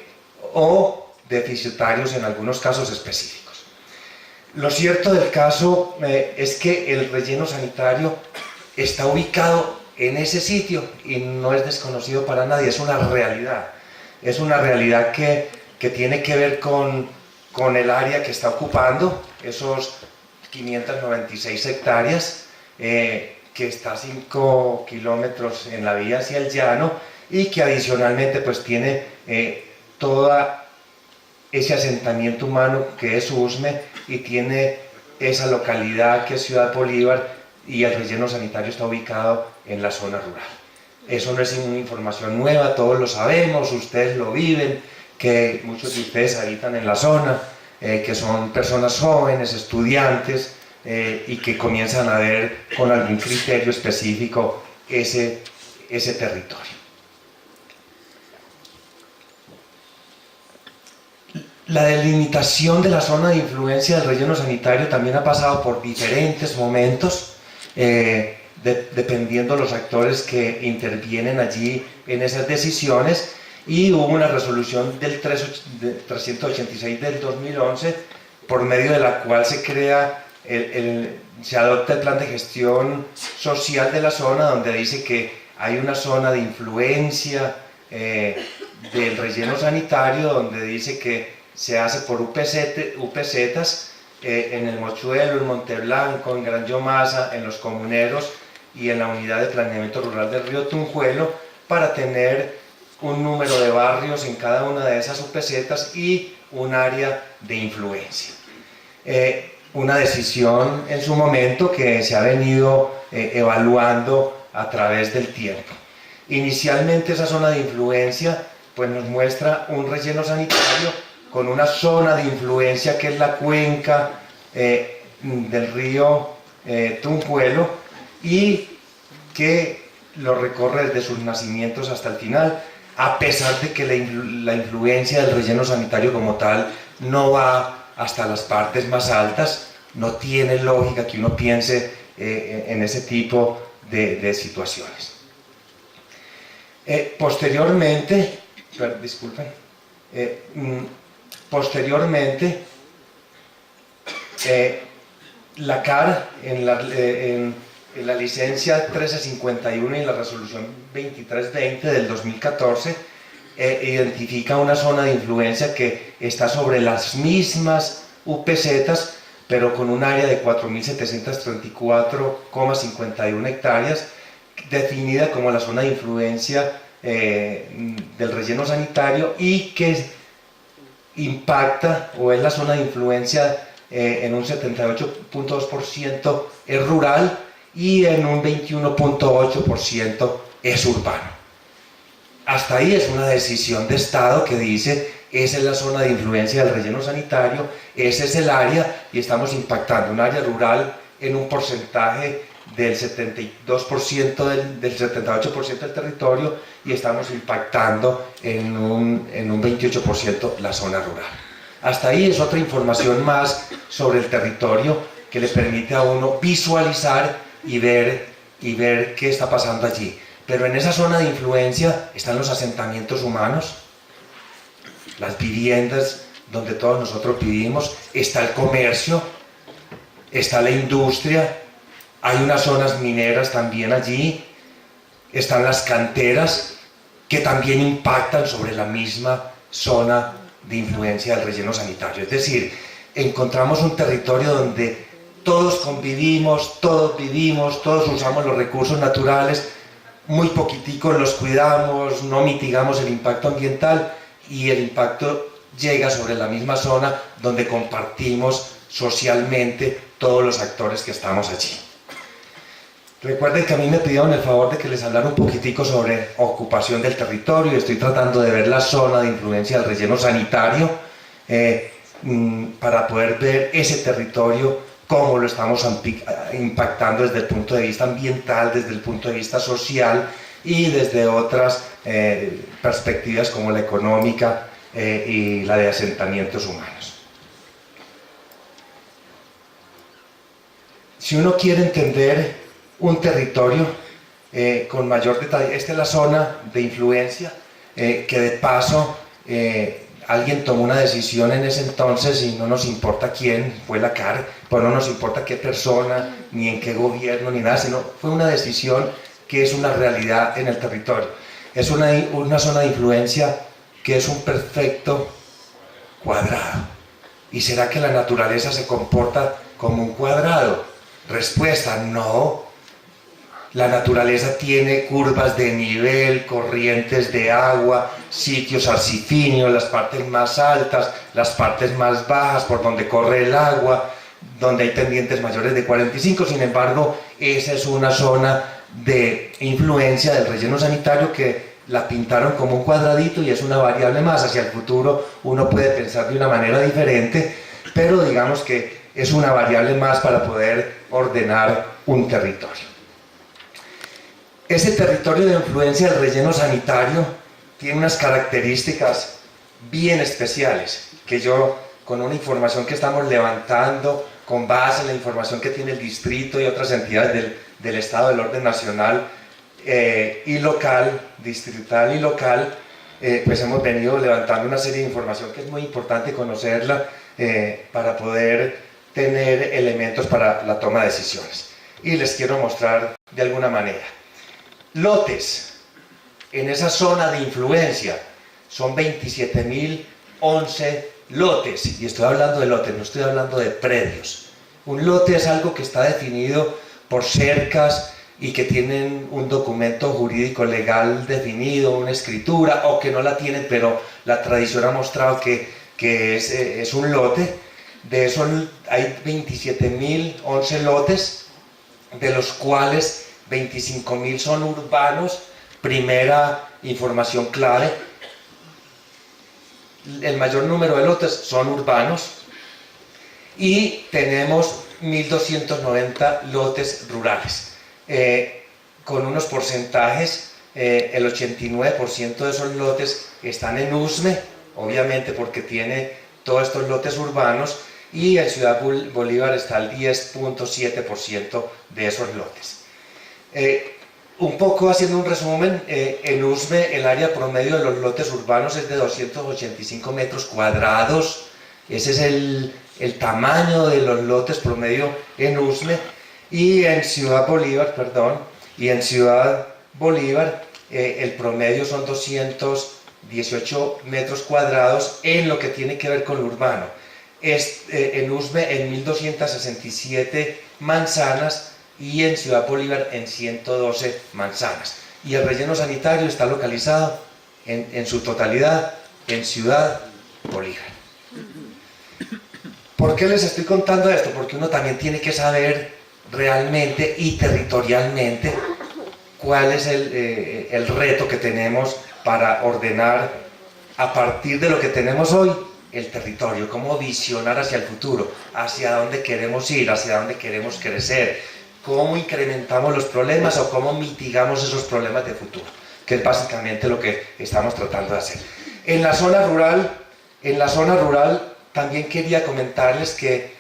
o deficitarios en algunos casos específicos. Lo cierto del caso es que el relleno sanitario está ubicado en ese sitio y no es desconocido para nadie, es una realidad. Es una realidad que tiene que ver con el área que está ocupando, esos 596 hectáreas, que está a 5 kilómetros en la vía hacia el llano, y que adicionalmente pues tiene todo ese asentamiento humano que es Usme, y tiene esa localidad que es Ciudad Bolívar, y el relleno sanitario está ubicado en la zona rural. Eso no es una información nueva, todos lo sabemos, ustedes lo viven, que muchos de ustedes habitan en la zona, que son personas jóvenes, estudiantes, y que comienzan a ver con algún criterio específico ese territorio. La delimitación de la zona de influencia del relleno sanitario también ha pasado por diferentes momentos, dependiendo de los actores que intervienen allí en esas decisiones, y hubo una resolución del 386 del 2011, por medio de la cual se crea se adopta el plan de gestión social de la zona, donde dice que hay una zona de influencia del relleno sanitario, donde dice que se hace por UPZs en el Mochuelo, en Monteblanco, en Gran Yomasa, en Los Comuneros y en la Unidad de Planeamiento Rural del Río Tunjuelo, para tener un número de barrios en cada una de esas UPZs y un área de influencia. Una decisión en su momento que se ha venido evaluando a través del tiempo. Inicialmente esa zona de influencia pues nos muestra un relleno sanitario con una zona de influencia que es la cuenca del río Tunjuelo, y que lo recorre desde sus nacimientos hasta el final, a pesar de que la influencia del relleno sanitario como tal no va hasta las partes más altas. No tiene lógica que uno piense en ese tipo de situaciones. Posteriormente, la CAR en la licencia 1351 y en la resolución 2320 del 2014 identifica una zona de influencia que está sobre las mismas UPZs, pero con un área de 4.734,51 hectáreas, definida como la zona de influencia del relleno sanitario, y que impacta, o es la zona de influencia en un 78.2% es rural y en un 21.8% es urbano. Hasta ahí es una decisión de Estado que dice: esa es la zona de influencia del relleno sanitario, ese es el área, y estamos impactando un área rural en un porcentaje del 72%, del 78% del territorio, y estamos impactando en un 28% la zona rural. Hasta ahí es otra información más sobre el territorio que le permite a uno visualizar y ver qué está pasando allí. Pero en esa zona de influencia están los asentamientos humanos, las viviendas donde todos nosotros vivimos, está el comercio, está la industria, hay unas zonas mineras también allí, están las canteras que también impactan sobre la misma zona de influencia del relleno sanitario. Es decir, encontramos un territorio donde todos convivimos, todos vivimos, todos usamos los recursos naturales, muy poquiticos los cuidamos, no mitigamos el impacto ambiental, y el impacto llega sobre la misma zona donde compartimos socialmente todos los actores que estamos allí. Recuerden que a mí me pidieron el favor de que les hablara un poquitico sobre ocupación del territorio, y estoy tratando de ver la zona de influencia del relleno sanitario para poder ver ese territorio, cómo lo estamos impactando desde el punto de vista ambiental, desde el punto de vista social y desde otras perspectivas como la económica y la de asentamientos humanos. Si uno quiere entender un territorio con mayor detalle, esta es la zona de influencia que de paso alguien tomó una decisión en ese entonces, y no nos importa quién, fue la CAR, pues no nos importa qué persona, ni en qué gobierno, ni nada, sino fue una decisión que es una realidad en el territorio. Es una zona de influencia que es un perfecto cuadrado. ¿Y será que la naturaleza se comporta como un cuadrado? Respuesta: no. La naturaleza tiene curvas de nivel, corrientes de agua, sitios arcifíneos, las partes más altas, las partes más bajas por donde corre el agua, donde hay pendientes mayores de 45. Sin embargo, esa es una zona de influencia del relleno sanitario que la pintaron como un cuadradito, y es una variable más. Hacia el futuro uno puede pensar de una manera diferente, pero digamos que es una variable más para poder ordenar un territorio. Ese territorio de influencia del relleno sanitario tiene unas características bien especiales que yo, con una información que estamos levantando con base en la información que tiene el distrito y otras entidades del Estado del Orden Nacional y local, distrital y local, pues hemos venido levantando una serie de información que es muy importante conocerla para poder tener elementos para la toma de decisiones. Y les quiero mostrar de alguna manera. Lotes en esa zona de influencia son 27.011 lotes, y estoy hablando de lotes, no estoy hablando de predios. Un lote es algo que está definido por cercas y que tienen un documento jurídico legal definido, una escritura, o que no la tienen, pero la tradición ha mostrado que es un lote. De eso hay 27.011 lotes, de los cuales 25.000 son urbanos. Primera información clave: el mayor número de lotes son urbanos, y tenemos 1.290 lotes rurales, con unos porcentajes. El 89% de esos lotes están en Usme, obviamente porque tiene todos estos lotes urbanos, y en Ciudad Bolívar está el 10.7% de esos lotes. Un poco haciendo un resumen, en Usme el área promedio de los lotes urbanos es de 285 metros cuadrados. Ese es el tamaño de los lotes promedio en Usme. Y en Ciudad Bolívar el promedio son 218 metros cuadrados en lo que tiene que ver con lo urbano. En Usme en 1.267 manzanas, y en Ciudad Bolívar en 112 manzanas. Y el relleno sanitario está localizado en su totalidad en Ciudad Bolívar. ¿Por qué les estoy contando esto? Porque uno también tiene que saber realmente y territorialmente cuál es el reto que tenemos para ordenar, a partir de lo que tenemos hoy, el territorio, cómo visionar hacia el futuro, hacia dónde queremos ir, hacia dónde queremos crecer, cómo incrementamos los problemas o cómo mitigamos esos problemas de futuro, que es básicamente lo que estamos tratando de hacer. En la zona rural también quería comentarles que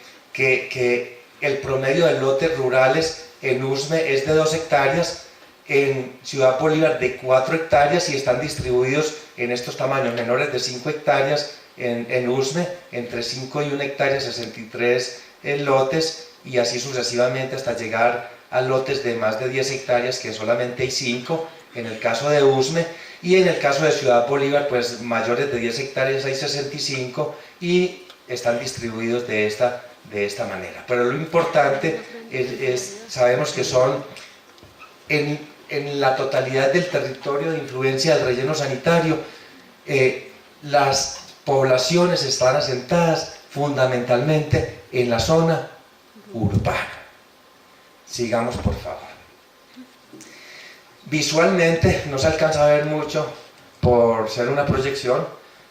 el promedio de lotes rurales en Usme es de 2 hectáreas, en Ciudad Bolívar de 4 hectáreas, y están distribuidos en estos tamaños: menores de 5 hectáreas en Usme, entre 5 y 1 hectárea 63 lotes, y así sucesivamente hasta llegar a lotes de más de 10 hectáreas, que solamente hay 5 en el caso de Usme, y en el caso de Ciudad Bolívar, pues mayores de 10 hectáreas hay 65, y están distribuidos de esta manera. Pero lo importante sabemos que son en la totalidad del territorio de influencia del relleno sanitario, las poblaciones están asentadas fundamentalmente en la zona urbana. Sigamos, por favor. Visualmente no se alcanza a ver mucho por ser una proyección,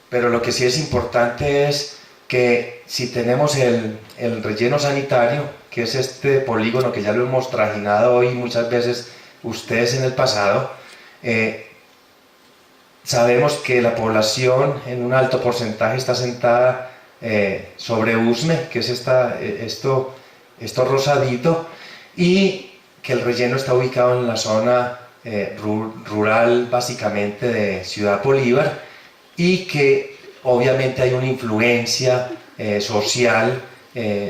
pero lo que sí es importante es que si tenemos el relleno sanitario, que es este polígono que ya lo hemos trajinado hoy muchas veces ustedes en el pasado, sabemos que la población en un alto porcentaje está sentada sobre Usme, que es esto rosadito, y que el relleno está ubicado en la zona rural básicamente de Ciudad Bolívar, y que obviamente hay una influencia social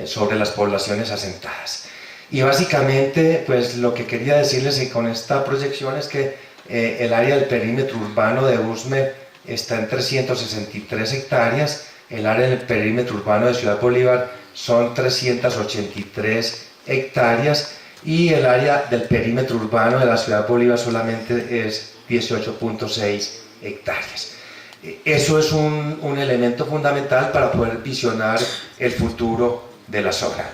sobre las poblaciones asentadas. Y básicamente, pues lo que quería decirles con esta proyección es que el área del perímetro urbano de Usme está en 363 hectáreas, el área del perímetro urbano de Ciudad Bolívar son 383 hectáreas, y el área del perímetro urbano de la Ciudad Bolívar solamente es 18.6 hectáreas. Eso es un elemento fundamental para poder visionar el futuro de la zona.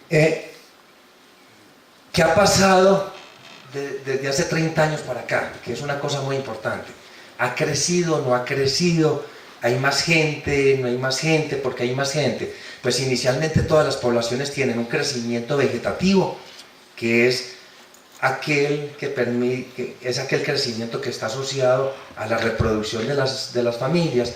¿Qué ha pasado desde hace 30 años para acá? Que es una cosa muy importante. ¿Ha crecido, no ha crecido? ¿hay más gente? ¿No hay más gente? ¿Por qué hay más gente? Pues inicialmente todas las poblaciones tienen un crecimiento vegetativo, que es aquel crecimiento que está asociado a la reproducción de las familias.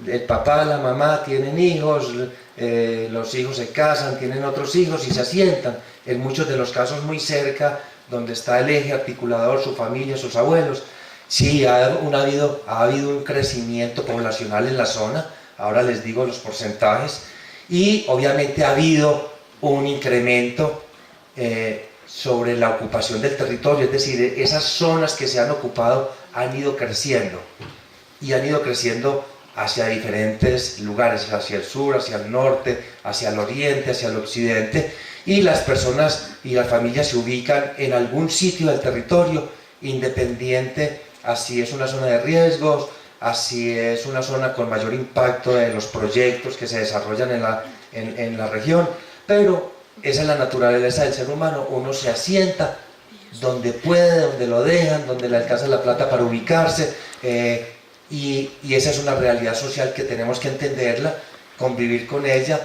El papá, la mamá tienen hijos, los hijos se casan, tienen otros hijos y se asientan, en muchos de los casos muy cerca, donde está el eje articulador, su familia, sus abuelos. Sí, ha habido un crecimiento poblacional en la zona, ahora les digo los porcentajes, y obviamente ha habido un incremento sobre la ocupación del territorio, es decir, esas zonas que se han ocupado han ido creciendo, y han ido creciendo hacia diferentes lugares, hacia el sur, hacia el norte, hacia el oriente, hacia el occidente, y las personas y las familias se ubican en algún sitio del territorio, independiente, así es una zona de riesgos, así es una zona con mayor impacto en los proyectos que se desarrollan en la región, pero esa es la naturaleza del ser humano, uno se asienta donde puede, donde lo dejan, donde le alcanza la plata para ubicarse, y esa es una realidad social que tenemos que entenderla, convivir con ella,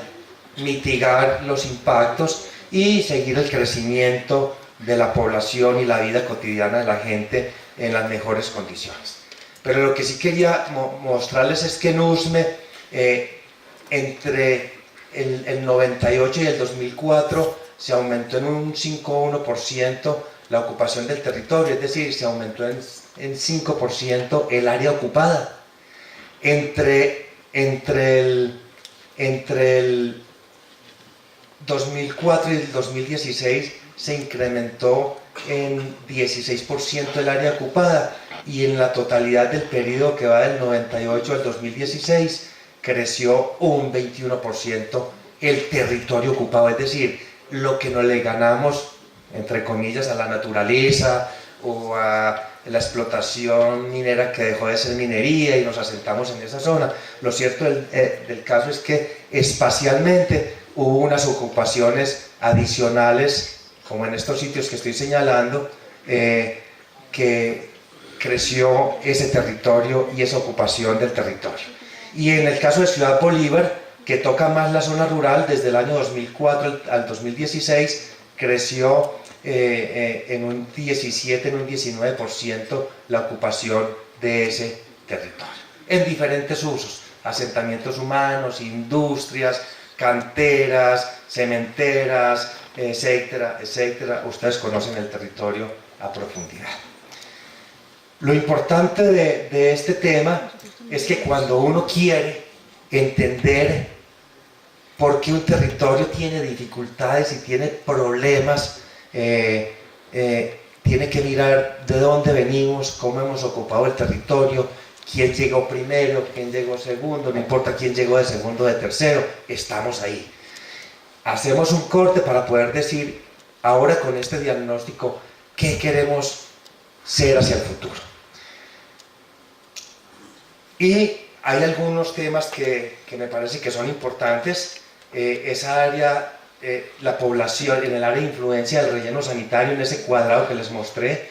mitigar los impactos y seguir el crecimiento de la población y la vida cotidiana de la gente en las mejores condiciones. Pero lo que sí quería mostrarles es que en Usme, entre el 98 y el 2004, se aumentó en un 5,1% la ocupación del territorio, es decir, se aumentó en 5% el área ocupada. Entre el 2004 y el 2016 se incrementó en 16% el área ocupada, y en la totalidad del periodo que va del 98 al 2016 creció un 21% el territorio ocupado, es decir, lo que no le ganamos, entre comillas, a la naturaleza o a la explotación minera que dejó de ser minería y nos asentamos en esa zona. Lo cierto del caso es que espacialmente hubo unas ocupaciones adicionales, como en estos sitios que estoy señalando, que creció ese territorio y esa ocupación del territorio. Y en el caso de Ciudad Bolívar, que toca más la zona rural, desde el año 2004 al 2016 creció en un 17, en un 19% la ocupación de ese territorio, en diferentes usos, asentamientos humanos, industrias, canteras, cementeras, etcétera, etcétera. Ustedes conocen el territorio a profundidad. Lo importante de este tema es que cuando uno quiere entender por qué un territorio tiene dificultades y tiene problemas, tiene que mirar de dónde venimos, cómo hemos ocupado el territorio, quién llegó primero, quién llegó segundo, no importa quién llegó de segundo o de tercero, estamos ahí. Hacemos un corte para poder decir, ahora con este diagnóstico, qué queremos ser hacia el futuro. Y hay algunos temas que me parece que son importantes. Esa área, la población, en el área de influencia del relleno sanitario, en ese cuadrado que les mostré,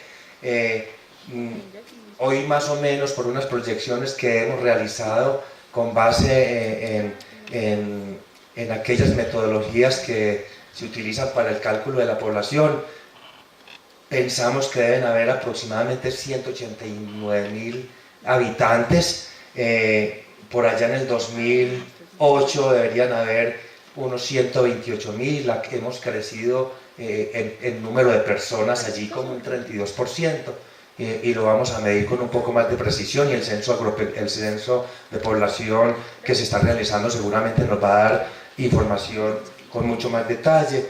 hoy más o menos por unas proyecciones que hemos realizado con base en aquellas metodologías que se utilizan para el cálculo de la población, pensamos que deben haber aproximadamente 189.000 habitantes. Por allá en el 2008 deberían haber unos 128.000, hemos crecido en número de personas allí como un 32%, y lo vamos a medir con un poco más de precisión, y el censo de población que se está realizando seguramente nos va a dar información con mucho más detalle.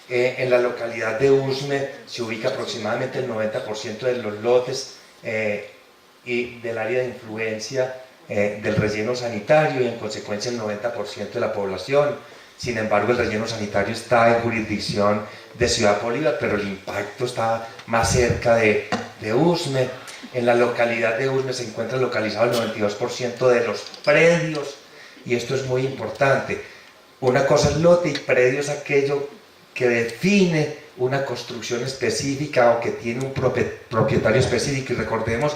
En la localidad de Usme se ubica aproximadamente el 90% de los lotes y del área de influencia del relleno sanitario, y en consecuencia el 90% de la población. Sin embargo, el relleno sanitario está en jurisdicción de Ciudad Bolívar, pero el impacto está más cerca de Usme. En la localidad de Usme se encuentra localizado el 92% de los predios, y esto es muy importante. Una cosa es lote, y predio es aquello que define una construcción específica o que tiene un propietario específico. Y recordemos,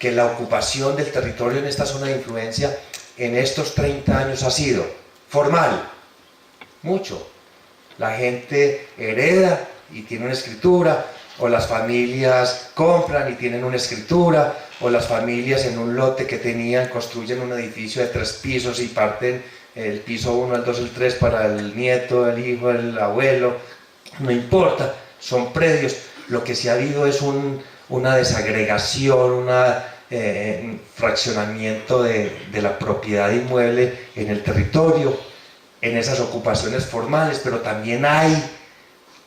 que la ocupación del territorio en esta zona de influencia en estos 30 años ha sido formal, mucho. La gente hereda y tiene una escritura, o las familias compran y tienen una escritura, o las familias en un lote que tenían construyen un edificio de 3 pisos y parten el piso 1, el 2, el 3 para el nieto, el hijo, el abuelo, no importa, son predios. Lo que sí ha habido es una desagregación, un fraccionamiento de la propiedad inmueble en el territorio, en esas ocupaciones formales, pero también ha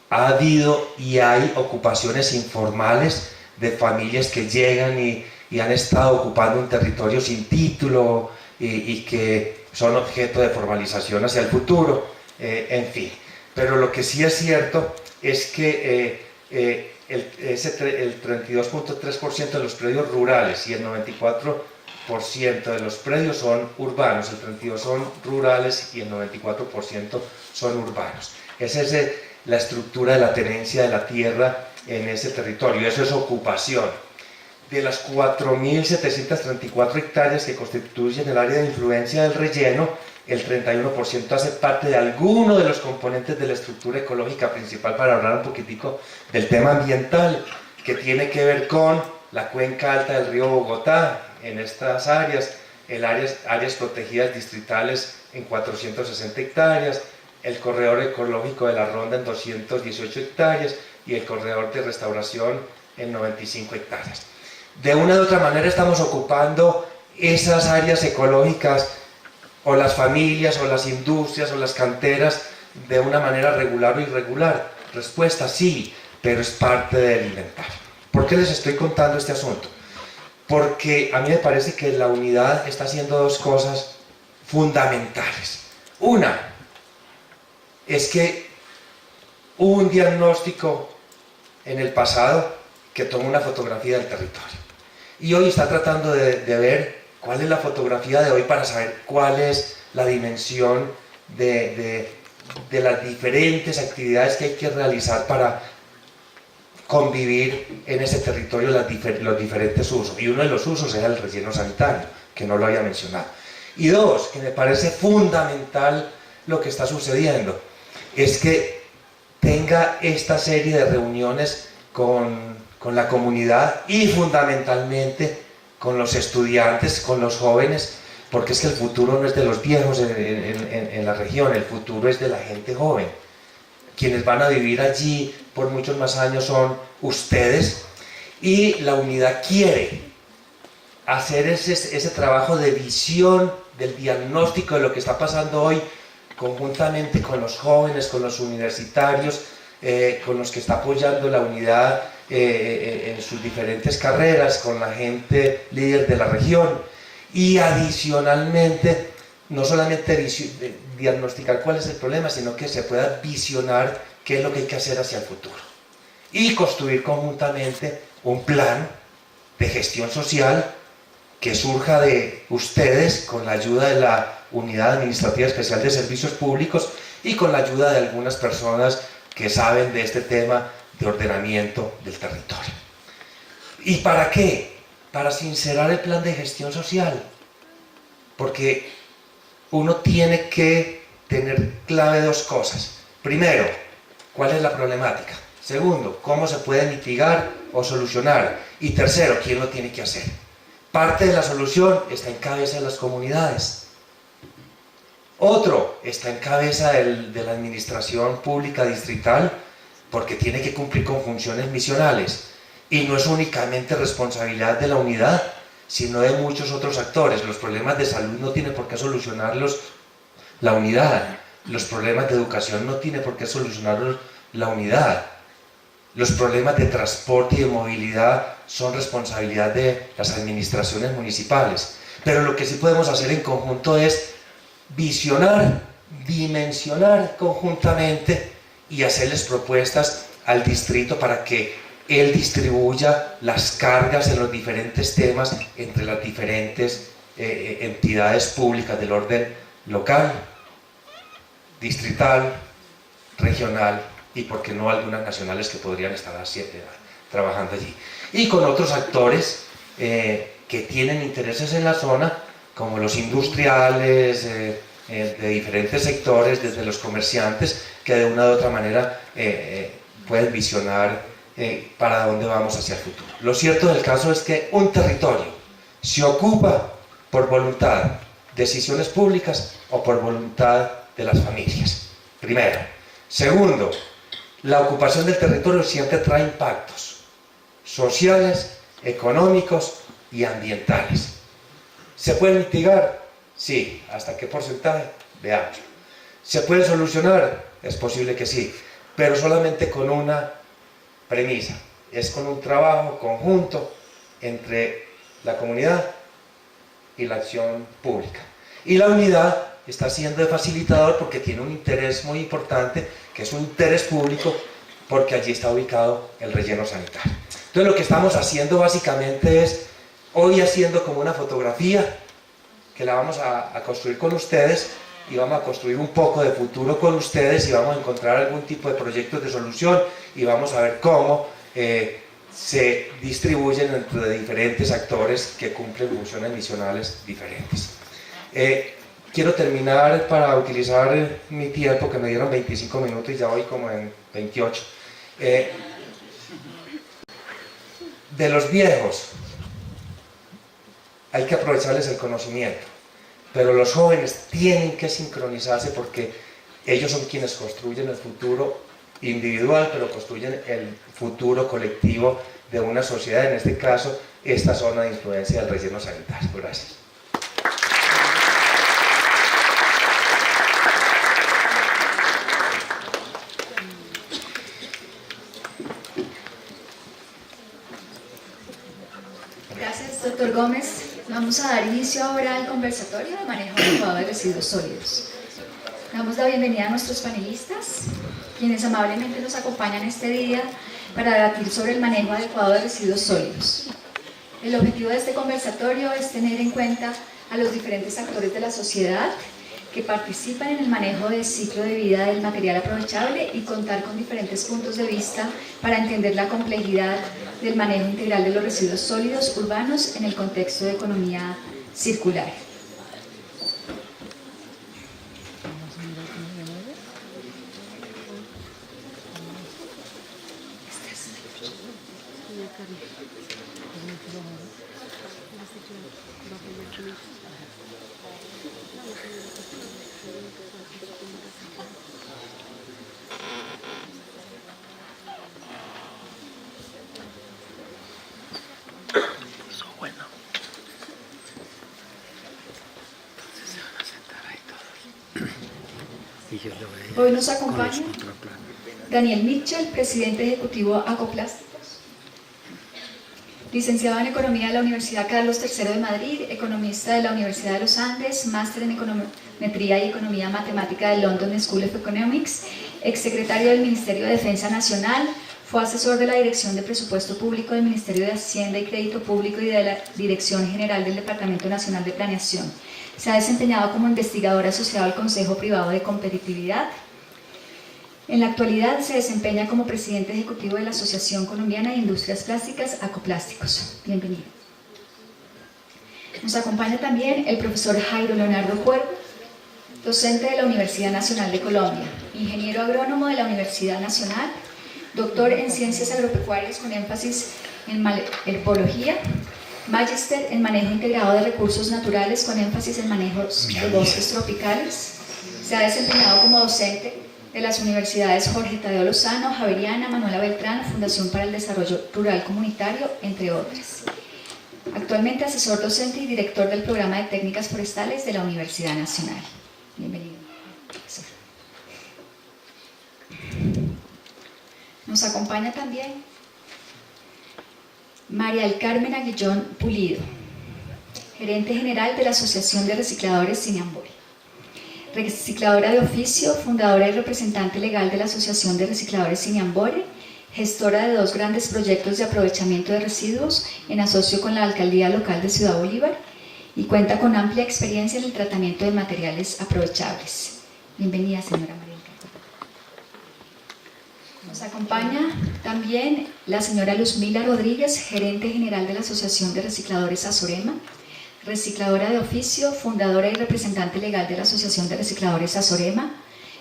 habido y hay ocupaciones informales de familias que llegan y han estado ocupando un territorio sin título y que son objeto de formalización hacia el futuro, en fin. Pero lo que sí es cierto es que el 32.3% de los predios rurales y el 94% de los predios son urbanos, el 32% son rurales y el 94% son urbanos. Esa es la estructura de la tenencia de la tierra en ese territorio, eso es ocupación. De las 4.734 hectáreas que constituyen el área de influencia del relleno, el 31% hace parte de alguno de los componentes de la estructura ecológica principal, para hablar un poquitico del tema ambiental, que tiene que ver con la cuenca alta del río Bogotá, en estas áreas, áreas protegidas distritales en 460 hectáreas, el corredor ecológico de la Ronda en 218 hectáreas y el corredor de restauración en 95 hectáreas. De una u otra manera estamos ocupando esas áreas ecológicas, o las familias, o las industrias, o las canteras, de una manera regular o irregular. Respuesta: sí, pero es parte del inventario. ¿Por qué les estoy contando este asunto? Porque a mí me parece que la unidad está haciendo 2 cosas fundamentales. Una es que hubo un diagnóstico en el pasado que tomó una fotografía del territorio, y hoy está tratando de ver cuál es la fotografía de hoy para saber cuál es la dimensión de las diferentes actividades que hay que realizar para convivir en ese territorio, los diferentes usos. Y uno de los usos era el relleno sanitario, que no lo había mencionado. Y 2, que me parece fundamental lo que está sucediendo, es que tenga esta serie de reuniones con la comunidad y fundamentalmente con los estudiantes, con los jóvenes, porque es que el futuro no es de los viejos en la región, el futuro es de la gente joven. Quienes van a vivir allí por muchos más años son ustedes, y la unidad quiere hacer ese trabajo de visión, del diagnóstico de lo que está pasando hoy, conjuntamente con los jóvenes, con los universitarios, con los que está apoyando la unidad en sus diferentes carreras, con la gente líder de la región, y adicionalmente no solamente diagnosticar cuál es el problema, sino que se pueda visionar qué es lo que hay que hacer hacia el futuro y construir conjuntamente un plan de gestión social que surja de ustedes, con la ayuda de la Unidad Administrativa Especial de Servicios Públicos y con la ayuda de algunas personas que saben de este tema de ordenamiento del territorio. ¿Y para qué? Para sincerar el plan de gestión social, porque uno tiene que tener clave 2 cosas. Primero, ¿cuál es la problemática? Segundo, ¿cómo se puede mitigar o solucionar? Y tercero, ¿quién lo tiene que hacer? Parte de la solución está en cabeza de las comunidades. Otro está en cabeza de la administración pública distrital, porque tiene que cumplir con funciones misionales. Y no es únicamente responsabilidad de la unidad, sino de muchos otros actores. Los problemas de salud no tiene por qué solucionarlos la unidad. Los problemas de educación no tiene por qué solucionarlos la unidad. Los problemas de transporte y de movilidad son responsabilidad de las administraciones municipales. Pero lo que sí podemos hacer en conjunto es visionar, dimensionar conjuntamente y hacerles propuestas al distrito para que él distribuya las cargas en los diferentes temas entre las diferentes entidades públicas del orden local, distrital, regional y, por qué no, algunas nacionales que podrían estar trabajando allí. Y con otros actores que que tienen intereses en la zona, como los industriales, de diferentes sectores, desde los comerciantes, que de una u otra manera pueden visionar para dónde vamos hacia el futuro. Lo cierto del caso es que un territorio se ocupa por voluntad, decisiones públicas o por voluntad de las familias, primero. Segundo, la ocupación del territorio siempre trae impactos sociales, económicos y ambientales. ¿Se puede mitigar? Sí. ¿Hasta qué porcentaje? Veamos. ¿Se puede solucionar? Es posible que sí, pero solamente con una premisa, es con un trabajo conjunto entre la comunidad y la acción pública. Y la unidad está siendo de facilitador porque tiene un interés muy importante, que es un interés público, porque allí está ubicado el relleno sanitario. Entonces lo que estamos haciendo básicamente es, hoy haciendo como una fotografía, que la vamos a construir con ustedes, y vamos a construir un poco de futuro con ustedes, y vamos a encontrar algún tipo de proyectos de solución, y vamos a ver cómo se distribuyen entre diferentes actores que cumplen funciones misionales diferentes. Quiero terminar para utilizar mi tiempo, que me dieron 25 minutos y ya voy como en 28. De los viejos hay que aprovecharles el conocimiento, pero los jóvenes tienen que sincronizarse porque ellos son quienes construyen el futuro individual, pero construyen el futuro colectivo de una sociedad, en este caso, esta zona de influencia del relleno sanitario. Gracias. Gracias, doctor Gómez. Vamos a dar inicio ahora al conversatorio de manejo adecuado de residuos sólidos. Damos la bienvenida a nuestros panelistas, quienes amablemente nos acompañan este día para debatir sobre el manejo adecuado de residuos sólidos. El objetivo de este conversatorio es tener en cuenta a los diferentes actores de la sociedad que participan en el manejo del ciclo de vida del material aprovechable y contar con diferentes puntos de vista para entender la complejidad del manejo integral de los residuos sólidos urbanos en el contexto de economía circular. Hoy nos acompaña Daniel Mitchell, presidente ejecutivo Acoplásticos, licenciado en Economía de la Universidad Carlos III de Madrid, economista de la Universidad de los Andes, máster en Econometría y Economía Matemática de London School of Economics, exsecretario del Ministerio de Defensa Nacional, fue asesor de la Dirección de Presupuesto Público del Ministerio de Hacienda y Crédito Público y de la Dirección General del Departamento Nacional de Planeación. Se ha desempeñado como investigador asociado al Consejo Privado de Competitividad. En la actualidad se desempeña como presidente ejecutivo de la Asociación Colombiana de Industrias Plásticas, Acoplásticos. Bienvenido. Nos acompaña también el profesor Jairo Leonardo Cuervo, docente de la Universidad Nacional de Colombia, ingeniero agrónomo de la Universidad Nacional, doctor en Ciencias Agropecuarias con énfasis en herbología, magíster en Manejo Integrado de Recursos Naturales con énfasis en manejos de bosques tropicales. Se ha desempeñado como docente de las universidades Jorge Tadeo Lozano, Javeriana, Manuela Beltrán, Fundación para el Desarrollo Rural Comunitario, entre otras. Actualmente asesor docente y director del Programa de Técnicas Forestales de la Universidad Nacional. Bienvenido, profesor. Nos acompaña también María del Carmen Aguillón Pulido, gerente general de la Asociación de Recicladores Siniambore. Recicladora de oficio, fundadora y representante legal de la Asociación de Recicladores Siniambore, gestora de 2 grandes proyectos de aprovechamiento de residuos en asocio con la Alcaldía Local de Ciudad Bolívar y cuenta con amplia experiencia en el tratamiento de materiales aprovechables. Bienvenida, señora María del Carmen. Nos acompaña también la señora Luzmila Rodríguez, gerente general de la Asociación de Recicladores Azorema, recicladora de oficio, fundadora y representante legal de la Asociación de Recicladores Azorema,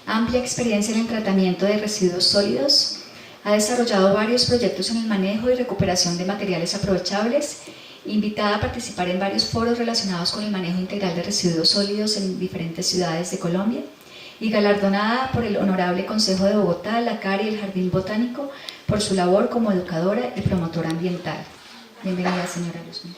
amplia experiencia en el tratamiento de residuos sólidos, ha desarrollado varios proyectos en el manejo y recuperación de materiales aprovechables, invitada a participar en varios foros relacionados con el manejo integral de residuos sólidos en diferentes ciudades de Colombia y galardonada por el Honorable Consejo de Bogotá, la CARI y el Jardín Botánico por su labor como educadora y promotora ambiental. Bienvenida, señora Luzmila.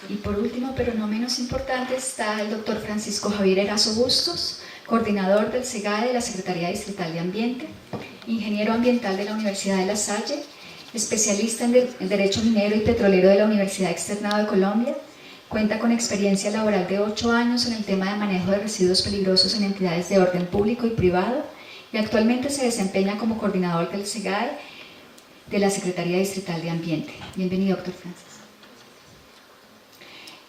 Y por último, pero no menos importante, está el doctor Francisco Javier Erazo Bustos, coordinador del SEGAE de la Secretaría Distrital de Ambiente, ingeniero ambiental de la Universidad de La Salle, especialista en Derecho Minero y Petrolero de la Universidad Externado de Colombia, cuenta con experiencia laboral de 8 años en el tema de manejo de residuos peligrosos en entidades de orden público y privado y actualmente se desempeña como coordinador del SEGAE de la Secretaría Distrital de Ambiente. Bienvenido, doctor Francis.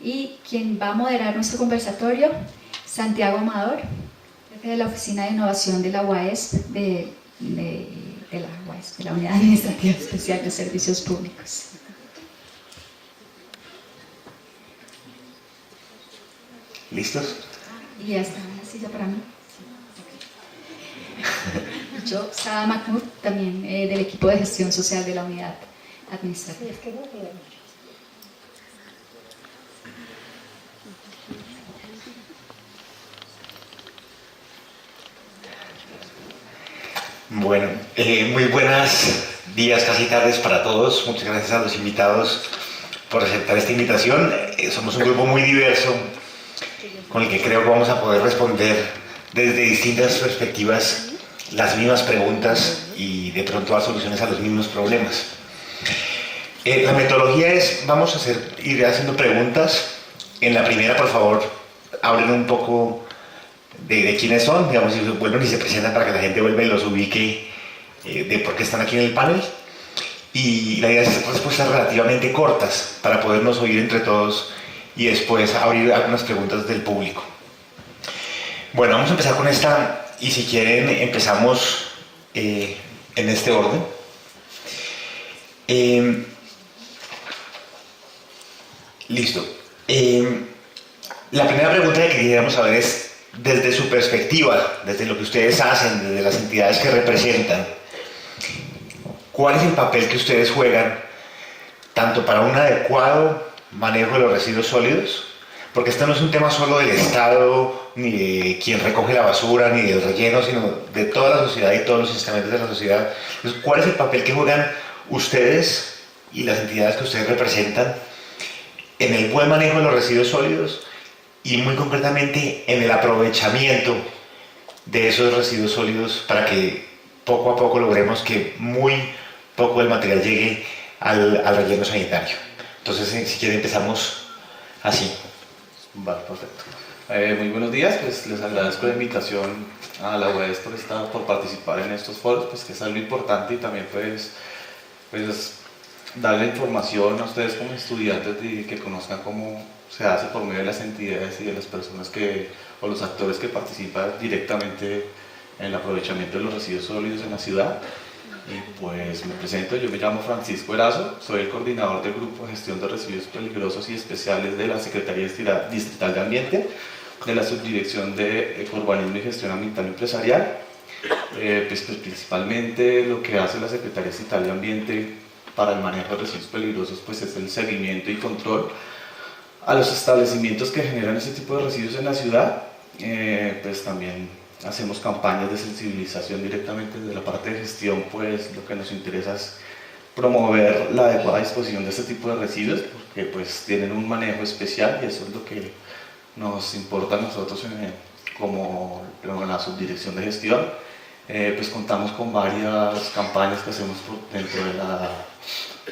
Y quien va a moderar nuestro conversatorio, Santiago Amador, jefe de la Oficina de Innovación de la UAESP, de la Unidad Administrativa Especial de Servicios Públicos. ¿Listos? Y ya está, la silla para mí. Yo, Sada Mahmoud, también del equipo de gestión social de la Unidad Administrativa. Bueno, muy buenos días, casi tardes para todos. Muchas gracias a los invitados por aceptar esta invitación. Somos un grupo muy diverso con el que creo que vamos a poder responder desde distintas perspectivas las mismas preguntas y de pronto dar soluciones a los mismos problemas. La metodología es, vamos a ir haciendo preguntas. En la primera, por favor, hablen un poco de quiénes son, digamos, si vuelven y se presentan para que la gente vuelva y los ubique de por qué están aquí en el panel. Y la idea es hacer respuestas relativamente cortas para podernos oír entre todos y después abrir algunas preguntas del público. Bueno, vamos a empezar con esta y si quieren empezamos en este orden. Listo. La primera pregunta que queríamos saber es, desde su perspectiva, desde lo que ustedes hacen, desde las entidades que representan, ¿cuál es el papel que ustedes juegan tanto para un adecuado manejo de los residuos sólidos? Porque esto no es un tema solo del Estado, ni de quien recoge la basura, ni del relleno, sino de toda la sociedad y todos los estamentos de la sociedad. Entonces, ¿cuál es el papel que juegan ustedes y las entidades que ustedes representan en el buen manejo de los residuos sólidos y muy concretamente en el aprovechamiento de esos residuos sólidos para que poco a poco logremos que muy poco del material llegue al relleno sanitario? Entonces, si quieren, empezamos así. Vale, perfecto. Muy buenos días, pues les agradezco la invitación a la UAES por participar en estos foros, pues que es algo importante y también pues darle información a ustedes como estudiantes y que conozcan cómo se hace por medio de las entidades y de las personas o los actores que participan directamente en el aprovechamiento de los residuos sólidos en la ciudad. Y pues me presento, yo me llamo Francisco Erazo, soy el coordinador del Grupo de Gestión de Residuos Peligrosos y Especiales de la Secretaría Distrital de Ambiente, de la Subdirección de Urbanismo y Gestión Ambiental Empresarial. Pues principalmente lo que hace la Secretaría Distrital de Ambiente para el manejo de residuos peligrosos pues es el seguimiento y control a los establecimientos que generan ese tipo de residuos en la ciudad. Pues también hacemos campañas de sensibilización directamente desde la parte de gestión, pues lo que nos interesa es promover la adecuada disposición de este tipo de residuos porque pues tienen un manejo especial y eso es lo que nos importa a nosotros como la subdirección de gestión. Pues contamos con varias campañas que hacemos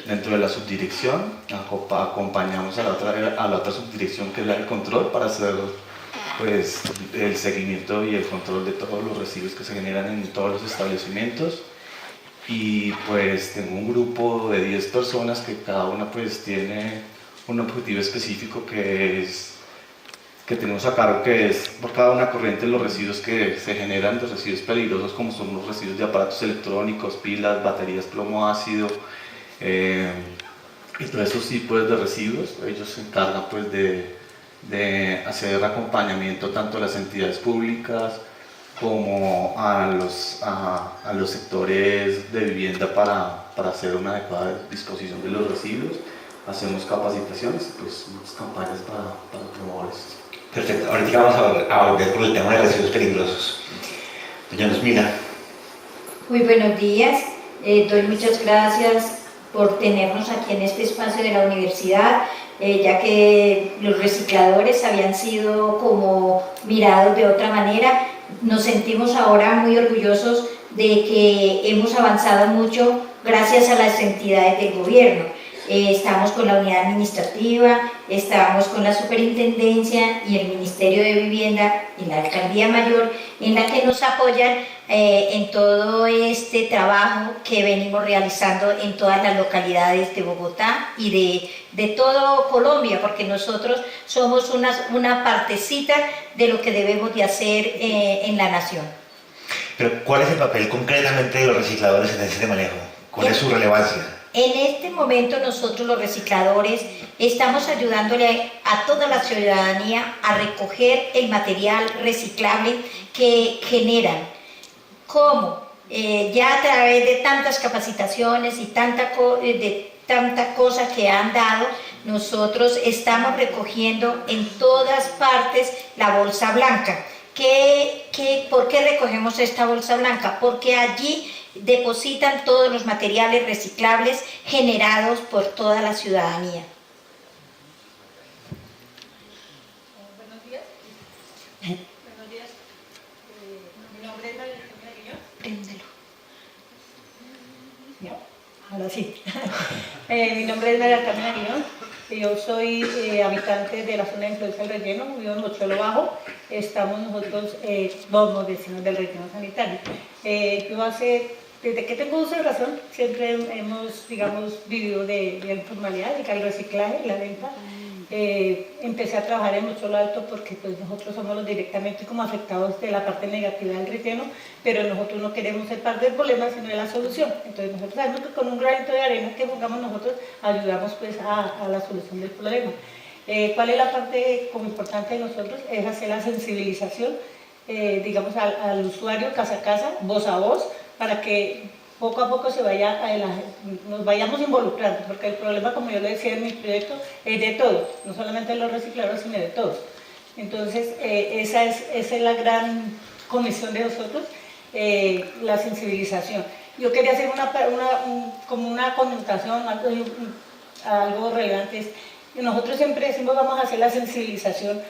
dentro de la subdirección. Acompañamos a la otra subdirección que es la del control para hacer pues el seguimiento y el control de todos los residuos que se generan en todos los establecimientos. Y pues tengo un grupo de 10 personas que cada una pues tiene un objetivo específico que es que tenemos a cargo, que es por cada una corriente los residuos que se generan, los residuos peligrosos como son los residuos de aparatos electrónicos, pilas, baterías, plomo ácido, y todos esos tipos de residuos. Ellos se encargan pues de hacer acompañamiento tanto a las entidades públicas como a los sectores de vivienda para hacer una adecuada disposición de los residuos. Hacemos capacitaciones y pues muchas campañas para promover esto. Perfecto, ahorita vamos a volver con el tema de residuos peligrosos. Doña Luzmila. Muy buenos días, doy muchas gracias por tenernos aquí en este espacio de la universidad, ya que los recicladores habían sido como mirados de otra manera. Nos sentimos ahora muy orgullosos de que hemos avanzado mucho gracias a las entidades del gobierno. Estamos con la unidad administrativa, estamos con la superintendencia y el Ministerio de Vivienda y la Alcaldía Mayor, en la que nos apoyan en todo este trabajo que venimos realizando en todas las localidades de Bogotá y de todo Colombia, porque nosotros somos una partecita de lo que debemos de hacer en la nación. Pero ¿cuál es el papel concretamente de los recicladores en este manejo? ¿Cuál es su relevancia? En este momento nosotros los recicladores estamos ayudándole a toda la ciudadanía a recoger el material reciclable que generan. ¿Cómo? Ya a través de tantas capacitaciones y de tanta cosa que han dado, nosotros estamos recogiendo en todas partes la bolsa blanca. ¿Por qué recogemos esta bolsa blanca? Porque allí depositan todos los materiales reciclables generados por toda la ciudadanía. Buenos días. Buenos días. Mi nombre es María Artemida Guillón. Préndelo. No, ahora sí. Mi nombre es María Artemida Guillón. Yo soy habitante de la zona de influencia del relleno, vivo en Mochuelo Bajo. Estamos nosotros, somos vecinos del relleno sanitario. Desde que tengo uso de razón, siempre hemos, digamos, vivido de la informalidad, del reciclaje y la venta. Empecé a trabajar en Mochuelo Alto porque pues, nosotros somos los directamente como afectados de la parte negativa del relleno, pero nosotros no queremos ser parte del problema, sino de la solución. Entonces nosotros sabemos que con un granito de arena que pongamos nosotros, ayudamos pues, a la solución del problema. ¿Cuál es la parte como importante de nosotros? Es hacer la sensibilización, digamos, al usuario casa a casa, voz a voz, para que poco a poco nos vayamos involucrando, porque el problema, como yo le decía en mi proyecto, es de todos, no solamente de los recicladores, sino de todos. Entonces, esa es la gran comisión de nosotros, la sensibilización. Yo quería hacer como una connotación, algo relevante. Nosotros siempre decimos vamos a hacer la sensibilización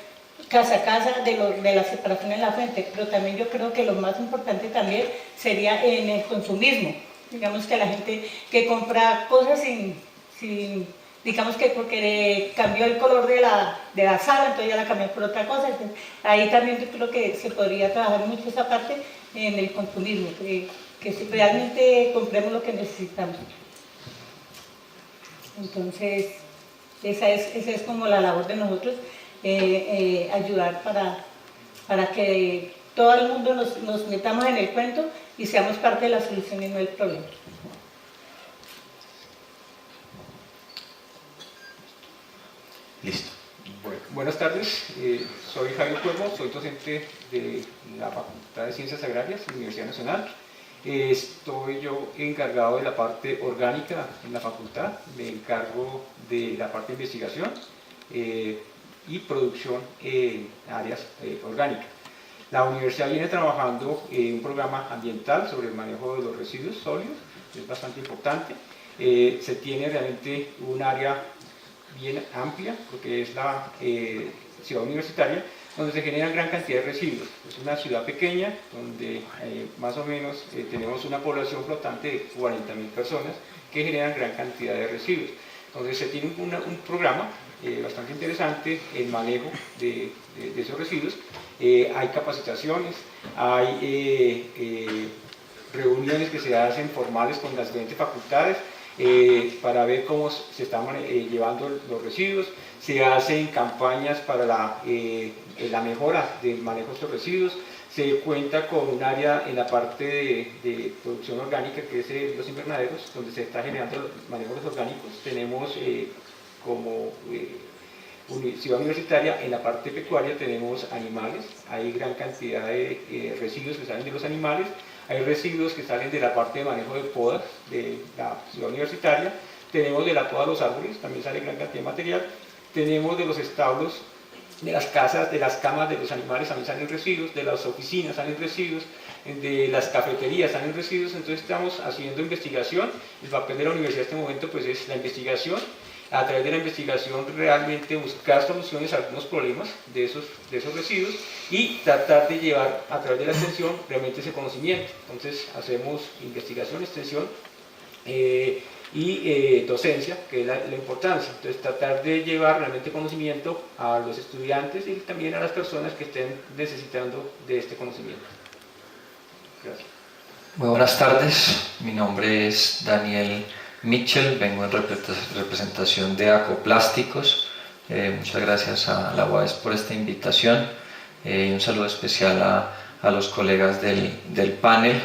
casa a casa de la separación en la fuente, pero también yo creo que lo más importante también sería en el consumismo. Digamos que la gente que compra cosas digamos que porque cambió el color de la sala, entonces ya la cambió por otra cosa. Entonces, ahí también yo creo que se podría trabajar mucho esa parte en el consumismo, que realmente compremos lo que necesitamos. Entonces, esa es como la labor de nosotros. Ayudar para que todo el mundo nos metamos en el cuento y seamos parte de la solución y no del problema. Listo. Buenas tardes, soy Javier Cuervo, soy docente de la Facultad de Ciencias Agrarias de la Universidad Nacional. Estoy yo encargado de la parte orgánica en la facultad, me encargo de la parte de investigación y producción en áreas orgánicas. La universidad viene trabajando en un programa ambiental sobre el manejo de los residuos sólidos, es bastante importante. Se tiene realmente un área bien amplia, porque es la ciudad universitaria, donde se generan gran cantidad de residuos. Es una ciudad pequeña, donde más o menos tenemos una población flotante de 40.000 personas que generan gran cantidad de residuos. Entonces se tiene un programa bastante interesante el manejo de esos residuos. Hay capacitaciones, hay reuniones que se hacen formales con las diferentes facultades para ver cómo se están llevando los residuos. Se hacen campañas para la mejora del manejo de estos residuos. Se cuenta con un área en la parte de producción orgánica, que es los invernaderos, donde se está generando el manejo de los orgánicos. Tenemos como ciudad universitaria, en la parte pecuaria tenemos animales, hay gran cantidad de residuos que salen de los animales, hay residuos que salen de la parte de manejo de podas de la ciudad universitaria, tenemos de la poda de los árboles, también sale gran cantidad de material, tenemos de los establos, de las casas, de las camas de los animales también salen residuos, de las oficinas salen residuos, de las cafeterías salen residuos. Entonces estamos haciendo investigación. El papel de la universidad en este momento pues es la investigación, a través de la investigación realmente buscar soluciones a algunos problemas de esos residuos y tratar de llevar a través de la extensión realmente ese conocimiento. Entonces hacemos investigación, extensión y docencia, que es la importancia. Entonces tratar de llevar realmente conocimiento a los estudiantes y también a las personas que estén necesitando de este conocimiento. Gracias. Muy buenas tardes, mi nombre es Daniel Mitchell, vengo en representación de Acoplásticos. Muchas gracias a la UAS por esta invitación y un saludo especial a los colegas del panel.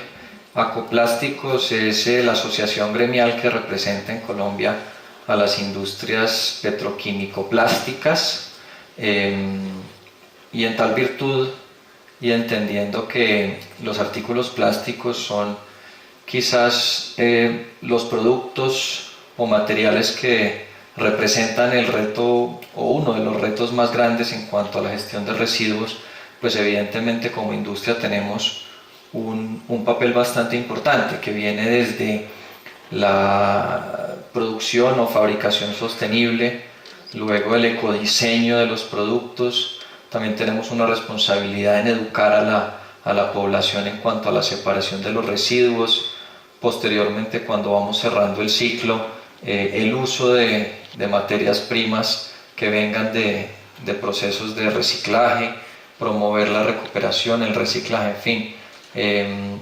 Acoplásticos es la asociación gremial que representa en Colombia a las industrias petroquímico-plásticas y en tal virtud y entendiendo que los artículos plásticos son quizás los productos o materiales que representan el reto o uno de los retos más grandes en cuanto a la gestión de residuos, pues evidentemente como industria tenemos un papel bastante importante que viene desde la producción o fabricación sostenible, luego el ecodiseño de los productos. También tenemos una responsabilidad en educar a la población en cuanto a la separación de los residuos. Posteriormente, cuando vamos cerrando el ciclo, el uso de materias primas que vengan de procesos de reciclaje, promover la recuperación, el reciclaje, en fin.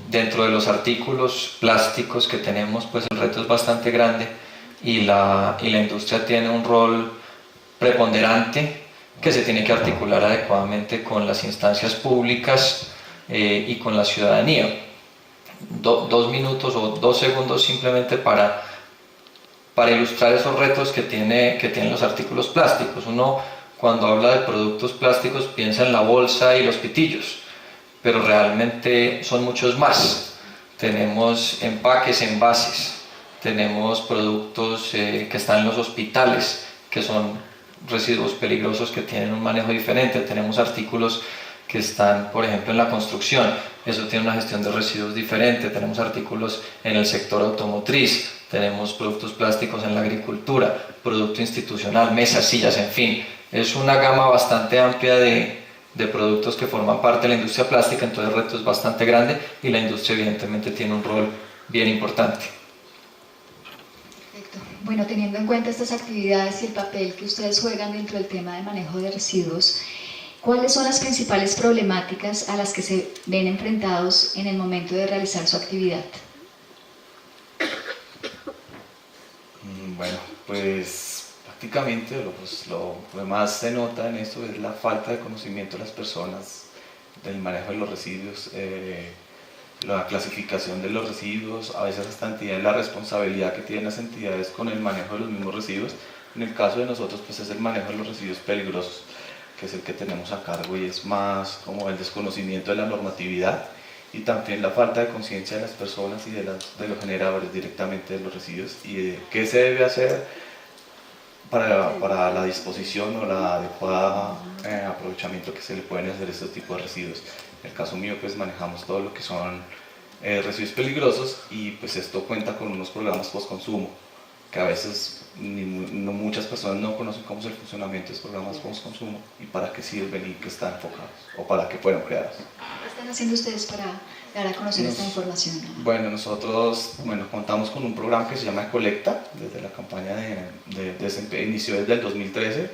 Dentro de los artículos plásticos que tenemos, pues el reto es bastante grande y la industria tiene un rol preponderante que se tiene que articular adecuadamente con las instancias públicas y con la ciudadanía. 2 minutos o 2 segundos simplemente para ilustrar esos retos que tienen los artículos plásticos. Uno, cuando habla de productos plásticos, piensa en la bolsa y los pitillos, pero realmente son muchos más. Tenemos empaques, envases, tenemos productos que están en los hospitales, que son residuos peligrosos que tienen un manejo diferente. Tenemos artículos que están, por ejemplo, en la construcción, eso tiene una gestión de residuos diferente. Tenemos artículos en el sector automotriz, tenemos productos plásticos en la agricultura, producto institucional, mesas, sillas, en fin. Es una gama bastante amplia de productos que forman parte de la industria plástica, entonces el reto es bastante grande y la industria evidentemente tiene un rol bien importante. Perfecto. Bueno, teniendo en cuenta estas actividades y el papel que ustedes juegan dentro del tema de manejo de residuos, ¿cuáles son las principales problemáticas a las que se ven enfrentados en el momento de realizar su actividad? Bueno, pues prácticamente lo que más se nota en esto es la falta de conocimiento de las personas del manejo de los residuos, la clasificación de los residuos, a veces hasta entidades, la responsabilidad que tienen las entidades con el manejo de los mismos residuos. En el caso de nosotros pues es el manejo de los residuos peligrosos, que es el que tenemos a cargo y es más como el desconocimiento de la normatividad y también la falta de conciencia de las personas y de los generadores directamente de los residuos y de qué se debe hacer para la disposición o la adecuada aprovechamiento que se le pueden hacer a estos tipos de residuos. En el caso mío pues manejamos todo lo que son residuos peligrosos y pues esto cuenta con unos programas post-consumo que a veces muchas personas no conocen cómo es el funcionamiento de estos programas post-consumo y para qué sirven y qué están enfocados o para qué fueron creados. ¿Qué están haciendo ustedes para dar a conocer esta información? Bueno, nosotros contamos con un programa que se llama Colecta, desde la campaña inició desde el 2013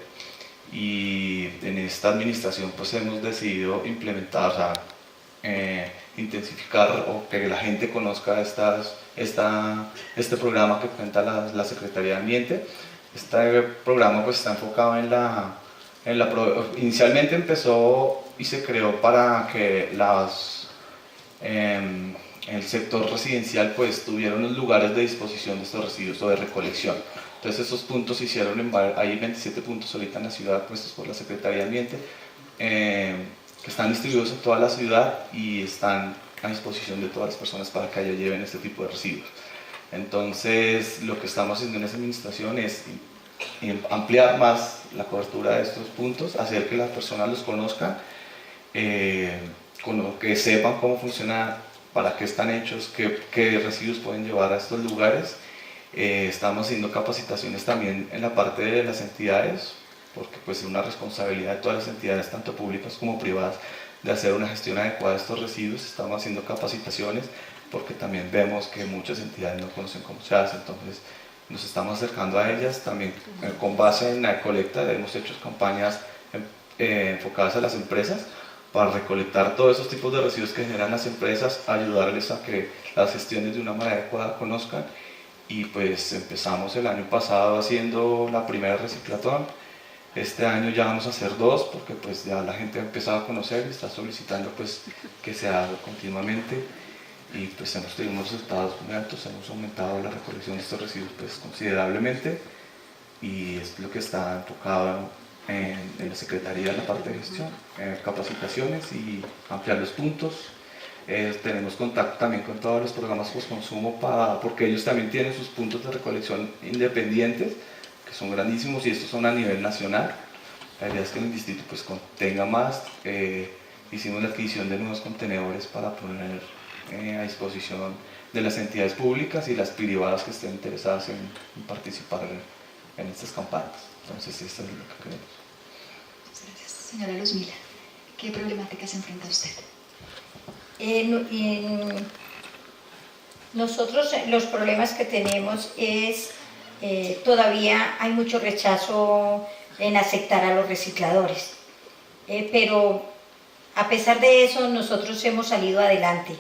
y en esta administración pues hemos decidido implementar, intensificar o que la gente conozca este programa que cuenta la Secretaría de Ambiente. Este programa pues está enfocado inicialmente empezó y se creó para que el sector residencial pues tuviera unos lugares de disposición de estos residuos o de recolección. Entonces esos puntos se hicieron, hay 27 puntos ahorita en la ciudad puestos por la Secretaría de Ambiente, que están distribuidos en toda la ciudad y están a disposición de todas las personas para que allá lleven este tipo de residuos. Entonces lo que estamos haciendo en esa administración es ampliar más la cobertura de estos puntos, hacer que las personas los conozcan, que sepan cómo funciona, para qué están hechos, qué residuos pueden llevar a estos lugares. Estamos haciendo capacitaciones también en la parte de las entidades, porque pues es una responsabilidad de todas las entidades, tanto públicas como privadas, de hacer una gestión adecuada de estos residuos. Estamos haciendo capacitaciones porque también vemos que muchas entidades no conocen cómo se hace, entonces nos estamos acercando a ellas también con base en la colecta. Hemos hecho campañas enfocadas a las empresas para recolectar todos esos tipos de residuos que generan las empresas, ayudarles a que las gestiones de una manera adecuada conozcan. Y pues empezamos el año pasado haciendo la primera reciclatón. Este año ya vamos a hacer 2 porque pues ya la gente ha empezado a conocer y está solicitando pues que se haga continuamente. Y pues hemos tenido unos resultados muy altos, hemos aumentado la recolección de estos residuos pues considerablemente, y es lo que está enfocado en la Secretaría, en la parte de gestión, capacitaciones y ampliar los puntos. Tenemos contacto también con todos los programas postconsumo porque ellos también tienen sus puntos de recolección independientes, que son grandísimos, y estos son a nivel nacional. La idea es que el distrito pues contenga más. Hicimos la adquisición de nuevos contenedores para poner a disposición de las entidades públicas y las privadas que estén interesadas en participar en estas campañas. Entonces, esto es lo que queremos. Muchas gracias. Señora Luzmila, ¿qué problemáticas enfrenta usted? Nosotros los problemas que tenemos es todavía hay mucho rechazo en aceptar a los recicladores, pero a pesar de eso nosotros hemos salido adelante.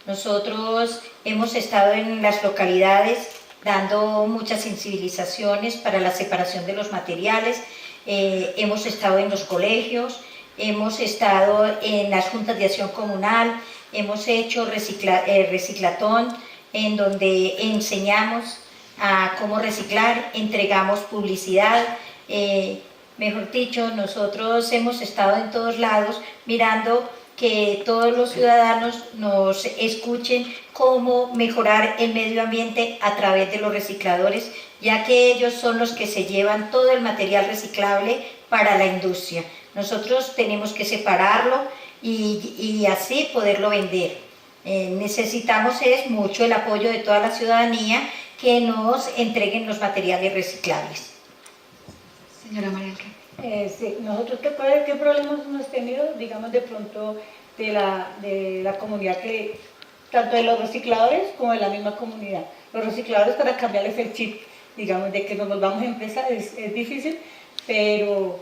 Nosotros hemos estado en las localidades dando muchas sensibilizaciones para la separación de los materiales, hemos estado en los colegios, hemos estado en las juntas de acción comunal, hemos hecho reciclatón, en donde enseñamos a cómo reciclar, entregamos publicidad, mejor dicho, nosotros hemos estado en todos lados mirando que todos los ciudadanos nos escuchen cómo mejorar el medio ambiente a través de los recicladores, ya que ellos son los que se llevan todo el material reciclable para la industria. Nosotros tenemos que separarlo y así poderlo vender. Necesitamos mucho el apoyo de toda la ciudadanía que nos entreguen los materiales reciclables. Señora María. Sí, nosotros ¿qué problemas hemos tenido? Digamos de pronto de la comunidad, tanto de los recicladores como de la misma comunidad. Los recicladores, para cambiarles el chip, digamos, de que nos volvamos empresa es difícil, pero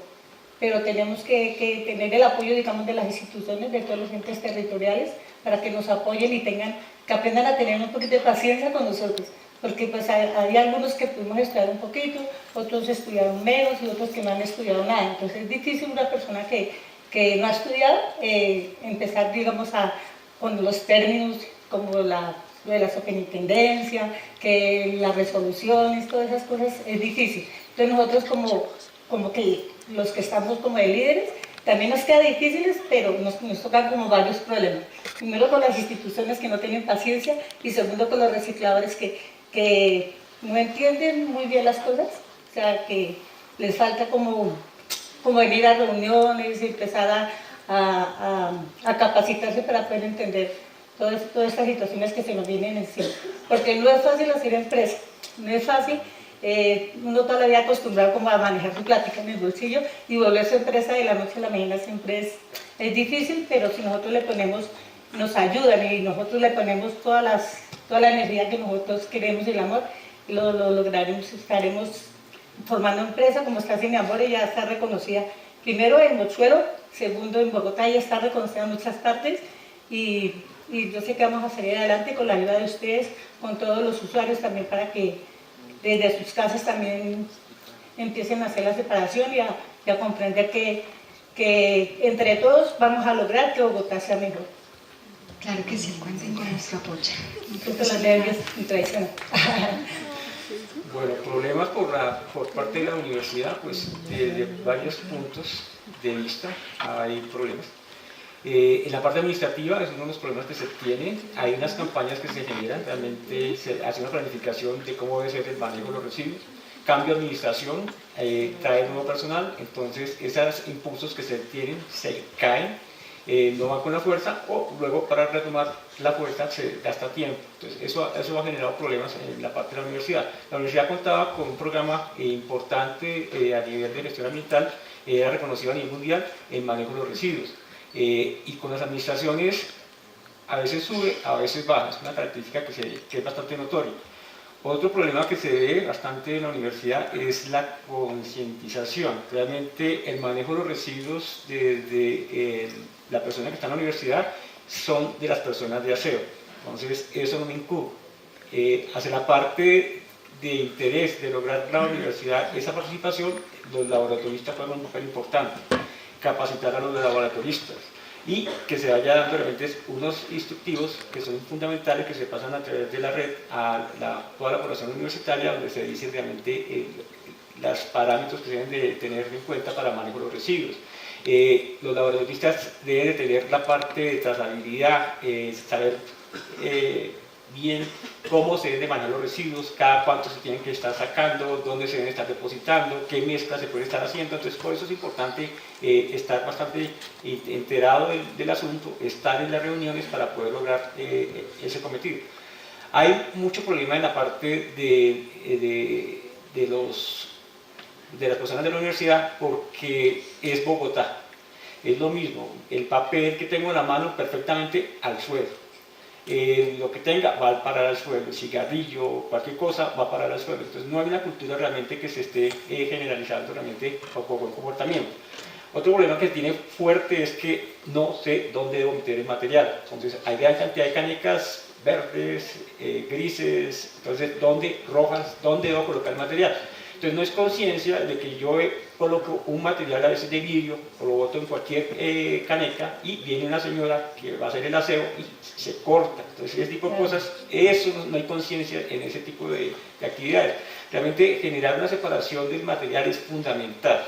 tenemos que tener el apoyo, digamos, de las instituciones, de todos los entes territoriales, para que nos apoyen y que aprendan a tener un poquito de paciencia con nosotros. Porque pues hay algunos que pudimos estudiar un poquito, otros estudiaron menos y otros que no han estudiado nada. Entonces es difícil una persona que no ha estudiado empezar, digamos, con los términos como lo de la superintendencia, que las resoluciones, todas esas cosas, es difícil. Entonces nosotros como que los que estamos como de líderes, también nos queda difíciles, pero nos tocan como varios problemas. Primero con las instituciones que no tienen paciencia y segundo con los recicladores que no entienden muy bien las cosas, o sea, que les falta como venir a reuniones y empezar a capacitarse para poder entender todas estas situaciones que se nos vienen encima. Porque no es fácil hacer empresa, no es fácil, uno todavía acostumbrado como a manejar su plática en el bolsillo y volverse empresa de la noche a la mañana siempre es difícil, pero si nosotros nos ayudan y nosotros le ponemos toda la energía que nosotros queremos y el amor, lo lograremos. Estaremos formando empresa como está Cineamore, ya está reconocida primero en Mochuelo, segundo en Bogotá, ya está reconocida en muchas partes y y yo sé que vamos a salir adelante con la ayuda de ustedes, con todos los usuarios también, para que desde sus casas también empiecen a hacer la separación y a comprender que entre todos vamos a lograr que Bogotá sea mejor. Claro que sí, cuenten con nuestro apoyo. Entonces los nervios y traición. Bueno, problemas por parte de la universidad, pues desde varios puntos de vista hay problemas. En la parte administrativa es uno de los problemas que se tienen. Hay unas campañas que se generan, realmente se hace una planificación de cómo debe ser el manejo de los residuos. Cambio de administración, traer nuevo personal, entonces esos impulsos que se tienen se caen, no van con la fuerza, o luego para retomar la fuerza se gasta tiempo. Entonces eso ha generado problemas en la parte de la universidad. La universidad contaba con un programa importante a nivel de gestión ambiental, era reconocido a nivel mundial en manejo de los residuos. Y con las administraciones a veces sube, a veces baja, es una característica que es bastante notoria. Otro problema que se ve bastante en la universidad es la concientización. Realmente el manejo de los residuos desde la persona que está en la universidad son de las personas de aseo. Entonces eso no me incumbe. Hacia la parte de interés de lograr la universidad esa participación, los laboratoristas juegan un papel importante. Capacitar a los laboratoristas y que se vaya dando realmente unos instructivos que son fundamentales, que se pasan a través de la red a toda la población universitaria, donde se dicen realmente los parámetros que se deben de tener en cuenta para el manejo de los residuos. Los laboratoristas deben de tener la parte de trazabilidad, saber bien cómo se deben de manejar los residuos, cada cuánto se tienen que estar sacando, dónde se deben estar depositando, qué mezcla se puede estar haciendo. Entonces por eso es importante estar bastante enterado del asunto, estar en las reuniones para poder lograr ese cometido. Hay mucho problema en la parte de las personas de la universidad, porque es Bogotá, es lo mismo, el papel que tengo en la mano perfectamente al suelo. Lo que tenga va a parar al suelo, el cigarrillo, cualquier cosa va a parar al suelo. Entonces no hay una cultura realmente que se esté generalizando realmente con buen comportamiento. Otro problema que tiene fuerte es que no sé dónde debo meter el material. Entonces hay gran cantidad de canecas verdes, grises, entonces ¿dónde rojas? ¿Dónde debo colocar el material? Entonces no es conciencia de que yo coloco un material a veces de vidrio o lo boto en cualquier caneca y viene una señora que va a hacer el aseo y se corta. Entonces ese tipo de cosas, eso no hay conciencia en ese tipo de actividades. Realmente generar una separación del material es fundamental.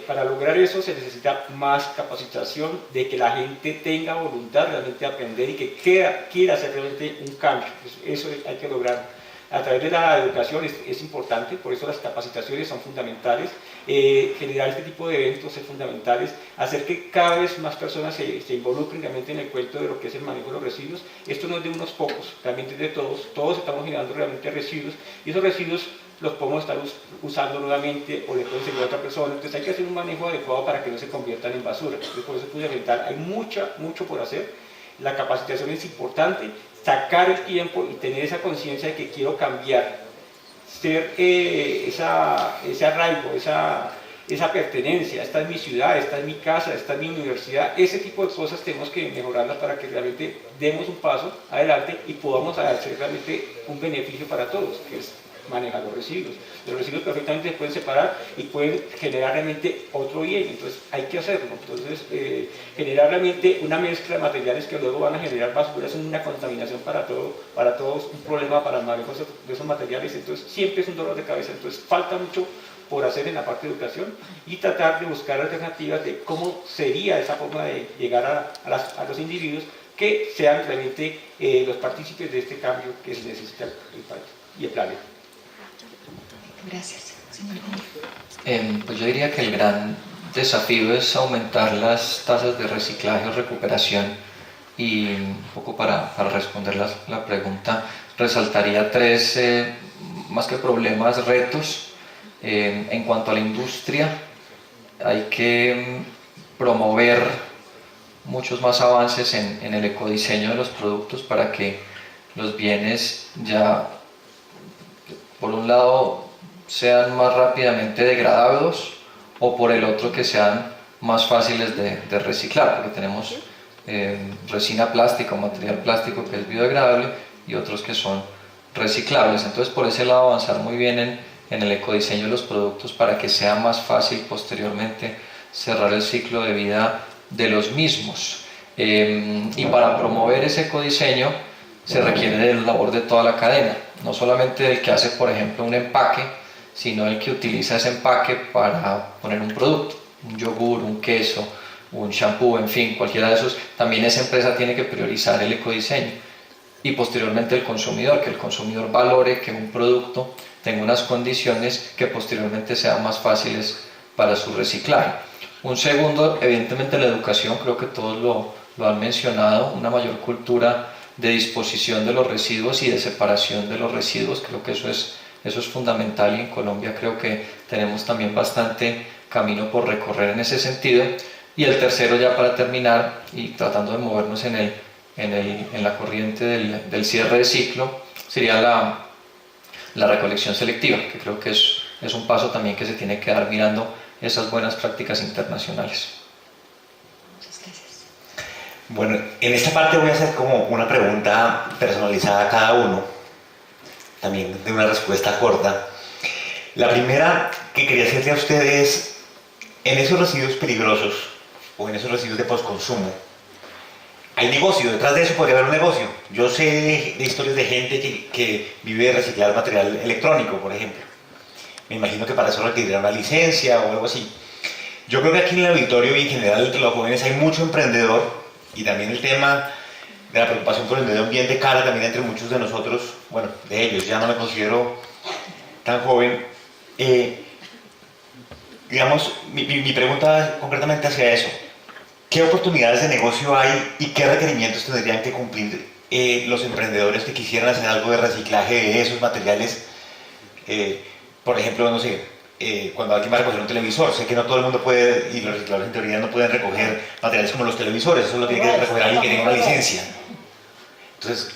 Para lograr eso se necesita más capacitación, de que la gente tenga voluntad realmente de aprender y que quiera hacer realmente un cambio. Eso hay que lograr. A través de la educación es importante, por eso las capacitaciones son fundamentales, generar este tipo de eventos es fundamental, hacer que cada vez más personas se involucren realmente en el cuento de lo que es el manejo de los residuos. Esto no es de unos pocos, realmente es de todos estamos generando realmente residuos, y esos residuos los podemos estar usando nuevamente o le pueden servir a otra persona. Entonces hay que hacer un manejo adecuado para que no se conviertan en basura. Entonces, por eso es fundamental, hay mucho por hacer. La capacitación es importante, sacar el tiempo y tener esa conciencia de que quiero cambiar, ser ese arraigo, esa pertenencia, esta es mi ciudad, esta es mi casa, esta es mi universidad. Ese tipo de cosas tenemos que mejorarlas para que realmente demos un paso adelante y podamos hacer realmente un beneficio para todos, que es manejar los residuos. Los residuos perfectamente se pueden separar y pueden generar realmente otro bien, entonces hay que hacerlo. Entonces generar realmente una mezcla de materiales que luego van a generar basura es una contaminación para todos, un problema para el manejo de esos materiales. Entonces siempre es un dolor de cabeza. Entonces falta mucho por hacer en la parte de educación y tratar de buscar alternativas de cómo sería esa forma de llegar a los individuos que sean realmente los partícipes de este cambio que se necesita el país y el planeta. Gracias, señor. Pues yo diría que el gran desafío es aumentar las tasas de reciclaje o recuperación, y un poco para responder la pregunta resaltaría tres, más que problemas, retos. En cuanto a la industria, hay que promover muchos más avances en el ecodiseño de los productos para que los bienes ya, por un lado, sean más rápidamente degradados, o por el otro que sean más fáciles de reciclar, porque tenemos resina plástica o material plástico que es biodegradable y otros que son reciclables. Entonces por ese lado avanzar muy bien en el ecodiseño de los productos para que sea más fácil posteriormente cerrar el ciclo de vida de los mismos. Y para promover ese ecodiseño se requiere de la labor de toda la cadena, no solamente del que hace por ejemplo un empaque, sino el que utiliza ese empaque para poner un producto, un yogur, un queso, un shampoo, en fin, cualquiera de esos. También esa empresa tiene que priorizar el ecodiseño y posteriormente el consumidor, que el consumidor valore que un producto tenga unas condiciones que posteriormente sean más fáciles para su reciclaje. Un segundo, evidentemente la educación, creo que todos lo han mencionado, una mayor cultura de disposición de los residuos y de separación de los residuos, creo que eso es fundamental, y en Colombia creo que tenemos también bastante camino por recorrer en ese sentido. Y el tercero, ya para terminar y tratando de movernos en la corriente del cierre de ciclo, sería la recolección selectiva, que creo que es un paso también que se tiene que dar mirando esas buenas prácticas internacionales. Muchas gracias. Bueno, en esta parte voy a hacer como una pregunta personalizada a cada uno, también de una respuesta corta. La primera que quería hacerle a ustedes, en esos residuos peligrosos o en esos residuos de postconsumo, hay negocio, detrás de eso podría haber un negocio. Yo sé de historias de gente que vive de reciclar material electrónico, por ejemplo. Me imagino que para eso requerirá una licencia o algo así. Yo creo que aquí en el auditorio y en general entre los jóvenes hay mucho emprendedor, y también el tema de la preocupación por el medio ambiente cala también entre muchos de nosotros, bueno, de ellos, ya no me considero tan joven. Digamos, mi pregunta concretamente hacia eso: ¿qué oportunidades de negocio hay y qué requerimientos tendrían que cumplir los emprendedores que quisieran hacer algo de reciclaje de esos materiales? Por ejemplo, no sé, cuando alguien va a recoger un televisor, sé que no todo el mundo puede, y los recicladores en teoría no pueden recoger materiales como los televisores, eso lo tiene que recoger alguien que tenga una licencia. Entonces,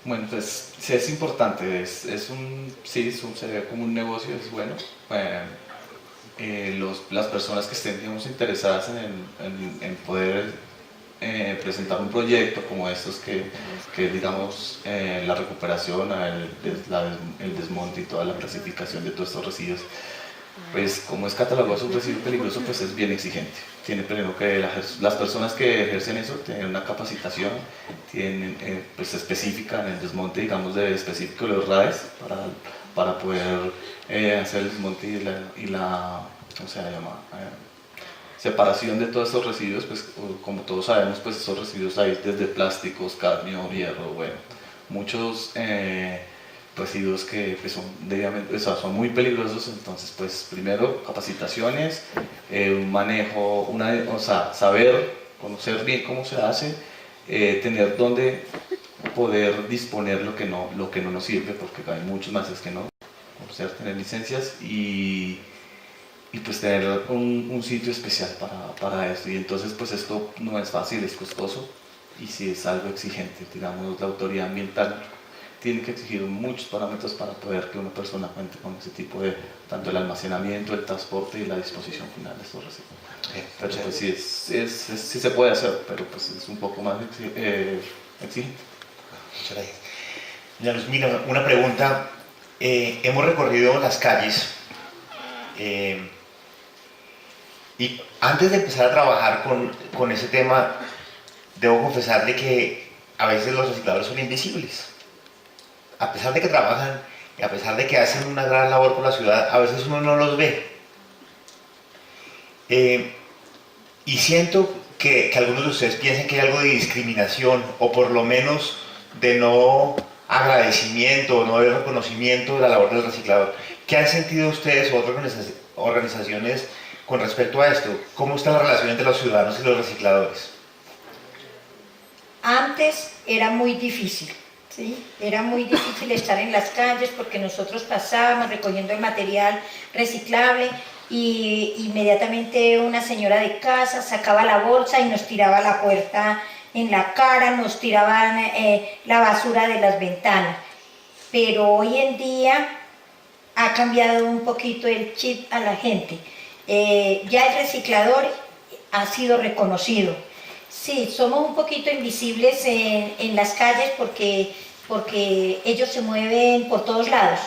bueno, pues sí es importante, se ve como un negocio, es bueno. Las personas que estén, digamos, interesadas en poder presentar un proyecto como estos que digamos, la recuperación, el desmonte y toda la clasificación de todos estos residuos, pues como es catalogado un residuo peligroso, pues es bien exigente. Tiene primero que las personas que ejercen eso tienen una capacitación, pues específica en el desmonte, digamos, de específico de los RAEs para poder hacer el desmonte y la ¿cómo se llama? Separación de todos estos residuos. Pues como todos sabemos, pues estos residuos hay desde plásticos, cadmio, hierro, bueno, muchos residuos que pues, son muy peligrosos. Entonces, pues primero capacitaciones, un manejo, saber, conocer bien cómo se hace, tener dónde poder disponer lo que no nos sirve, porque hay muchos más que no, tener licencias y pues tener un sitio especial para esto. Y entonces pues esto no es fácil, es costoso y sí es algo exigente. Digamos, la autoridad ambiental tiene que exigir muchos parámetros para poder que una persona cuente con ese tipo de, tanto el almacenamiento, el transporte y la disposición final de estos residuos. Pero pues sí se puede hacer, pero pues es un poco más exigente. Muchas gracias. Doña Luz, mira, una pregunta. Hemos recorrido las calles y antes de empezar a trabajar con ese tema, debo confesarle que a veces los recicladores son invisibles. A pesar de que trabajan y a pesar de que hacen una gran labor por la ciudad, a veces uno no los ve. Y siento que algunos de ustedes piensan que hay algo de discriminación, o por lo menos de no agradecimiento, no de reconocimiento de la labor del reciclador. ¿Qué han sentido ustedes u otras organizaciones con respecto a esto? ¿Cómo está la relación entre los ciudadanos y los recicladores? Antes era muy difícil, ¿sí? Era muy difícil estar en las calles porque nosotros pasábamos recogiendo el material reciclable y inmediatamente una señora de casa sacaba la bolsa y nos tiraba a la puerta en la cara, nos tiraban la basura de las ventanas. Pero hoy en día ha cambiado un poquito el chip a la gente. Ya el reciclador ha sido reconocido. Sí, somos un poquito invisibles en las calles porque ellos se mueven por todos lados.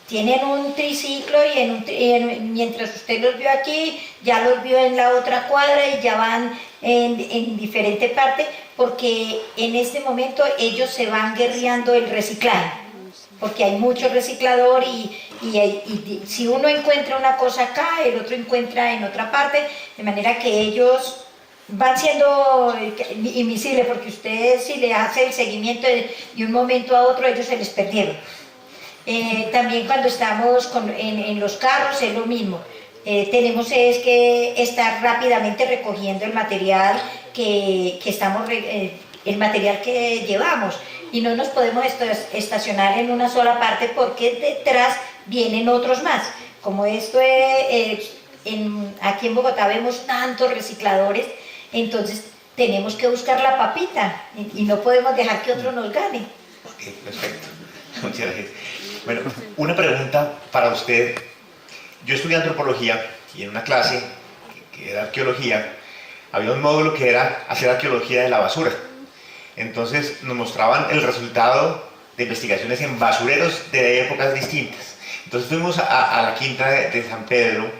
Tienen un triciclo y mientras usted los vio aquí, ya los vio en la otra cuadra y ya van en diferente parte, porque en este momento ellos se van guerreando el reciclaje, porque hay mucho reciclador y si uno encuentra una cosa acá, el otro encuentra en otra parte, de manera que ellos van siendo invisibles, porque usted si le hace el seguimiento de un momento a otro, ellos se les perdieron. También cuando estamos en los carros es lo mismo. Tenemos que estar rápidamente recogiendo el material el material que llevamos, y no nos podemos estacionar en una sola parte porque detrás vienen otros más. Como esto aquí en Bogotá vemos tantos recicladores, entonces tenemos que buscar la papita y no podemos dejar que otro nos gane. Ok, perfecto. Muchas gracias. Bueno, una pregunta para usted. Yo estudié antropología y en una clase que era arqueología, había un módulo que era hacer arqueología de la basura. Entonces nos mostraban el resultado de investigaciones en basureros de épocas distintas. Entonces fuimos a la quinta de San Pedro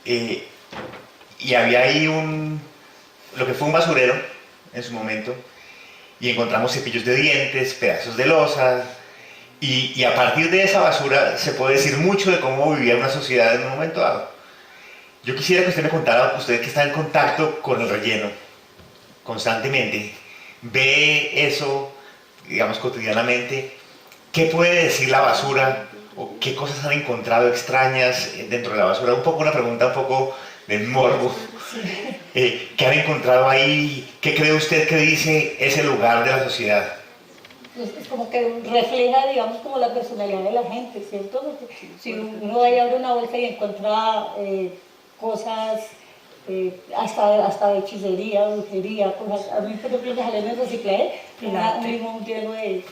y había ahí lo que fue un basurero en su momento, y encontramos cepillos de dientes, pedazos de losa, y a partir de esa basura se puede decir mucho de cómo vivía una sociedad en un momento dado. Yo quisiera que usted me contara, usted que está en contacto con el relleno constantemente, ve eso, digamos, cotidianamente, ¿qué puede decir la basura o qué cosas han encontrado extrañas dentro de la basura? Una pregunta un poco del morbo. ¿Qué han encontrado ahí? ¿Qué cree usted que dice ese lugar de la sociedad? Es como que refleja, digamos, como la personalidad de la gente, ¿cierto? Porque si uno va y abre una bolsa y encuentra cosas hasta de hechicería, brujería, cosas. A mí, por ejemplo, me salió en el reciclaje un limón lleno de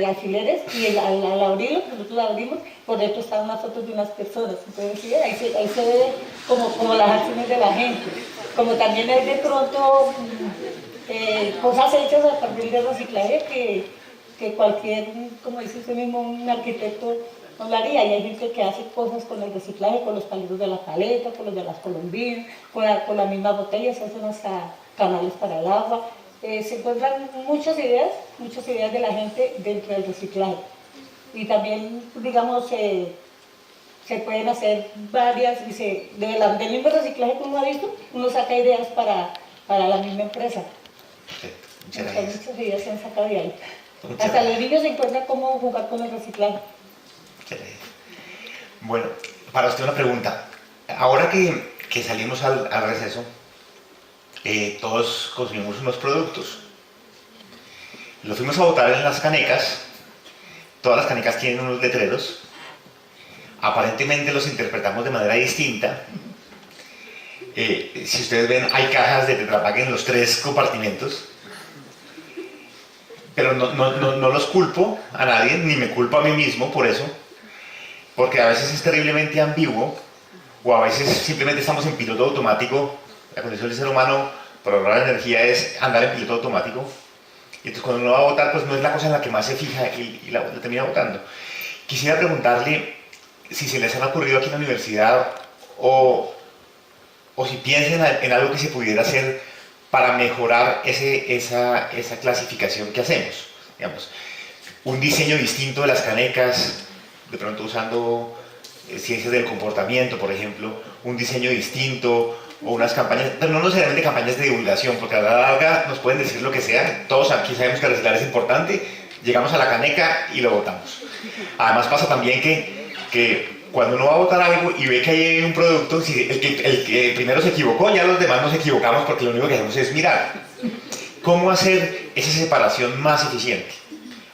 alfileres, y al abrirlo, nosotros lo abrimos, por dentro están unas fotos de unas personas. Entonces, sí, ahí se ve como las acciones de la gente. Como también hay de pronto cosas hechas a partir del reciclaje que cualquier, como dice usted mismo, un arquitecto no lo haría. Y hay gente que hace cosas con el reciclaje, con los palitos de la paleta, con los de las colombinas, con las mismas botellas, se hacen hasta canales para el agua. Se encuentran muchas ideas de la gente dentro del reciclaje. Y también, digamos, se pueden hacer varias, del mismo reciclaje que uno ha visto, uno saca ideas para la misma empresa. Muchas gracias. Muchas ideas se han sacado de ahí. Hasta los niños se encuentran cómo jugar con el reciclaje. Bueno, para usted una pregunta. Ahora que salimos al receso, todos consumimos unos productos. Los fuimos a botar en las canecas. Todas las canecas tienen unos letreros. Aparentemente los interpretamos de manera distinta. Si ustedes ven, hay cajas de Tetra Pak en los 3 compartimentos. Pero no los culpo a nadie, ni me culpo a mí mismo por eso, porque a veces es terriblemente ambiguo, o a veces simplemente estamos en piloto automático. La condición del ser humano para ahorrar energía es andar en piloto automático, y entonces cuando uno va a votar, pues no es la cosa en la que más se fija y la termina votando. Quisiera preguntarle si se les ha ocurrido aquí en la universidad, o si piensan en algo que se pudiera hacer para mejorar esa clasificación que hacemos. Digamos, un diseño distinto de las canecas, de pronto usando ciencias del comportamiento, por ejemplo, un diseño distinto, o unas campañas, pero no necesariamente campañas de divulgación, porque a la larga nos pueden decir lo que sea. Todos aquí sabemos que reciclar es importante, llegamos a la caneca y lo botamos. Además pasa también que cuando uno va a votar algo y ve que hay un producto, si el que primero se equivocó, ya los demás nos equivocamos, porque lo único que hacemos es mirar. ¿Cómo hacer esa separación más eficiente?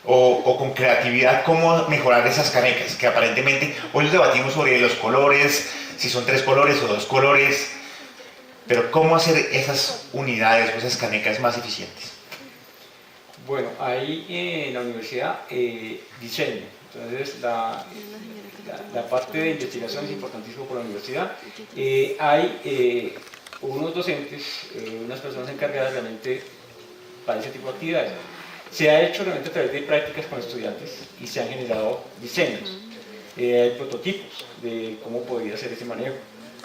O con creatividad, ¿cómo mejorar esas canecas? Que aparentemente, hoy nos debatimos sobre los colores, si son 3 colores o 2 colores, pero ¿cómo hacer esas unidades o esas canecas más eficientes? Bueno, ahí en la universidad diseño. Entonces la parte de investigación es importantísima por la universidad. Hay unos docentes, unas personas encargadas realmente para ese tipo de actividades. Se ha hecho realmente a través de prácticas con estudiantes y se han generado diseños, hay prototipos de cómo podría ser ese manejo.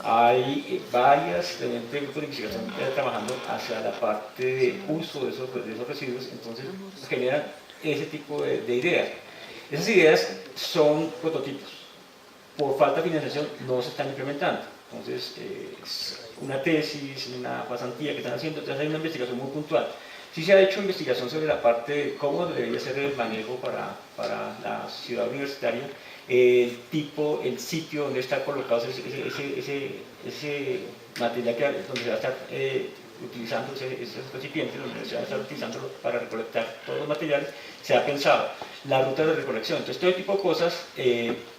Hay varias realmente grupos de investigación que están trabajando hacia la parte de uso de esos residuos, entonces generan ese tipo de ideas. Esas ideas son prototipos. Por falta de financiación no se están implementando. Entonces, una tesis, una pasantía que están haciendo, entonces hay una investigación muy puntual. Sí se ha hecho investigación sobre la parte de cómo debería ser el manejo para la ciudad universitaria, el tipo, el sitio donde está colocado ese material donde se va a estar utilizando esos recipientes, donde se va a estar utilizando para recolectar todos los materiales, se ha pensado la ruta de recolección. Entonces, todo tipo de cosas,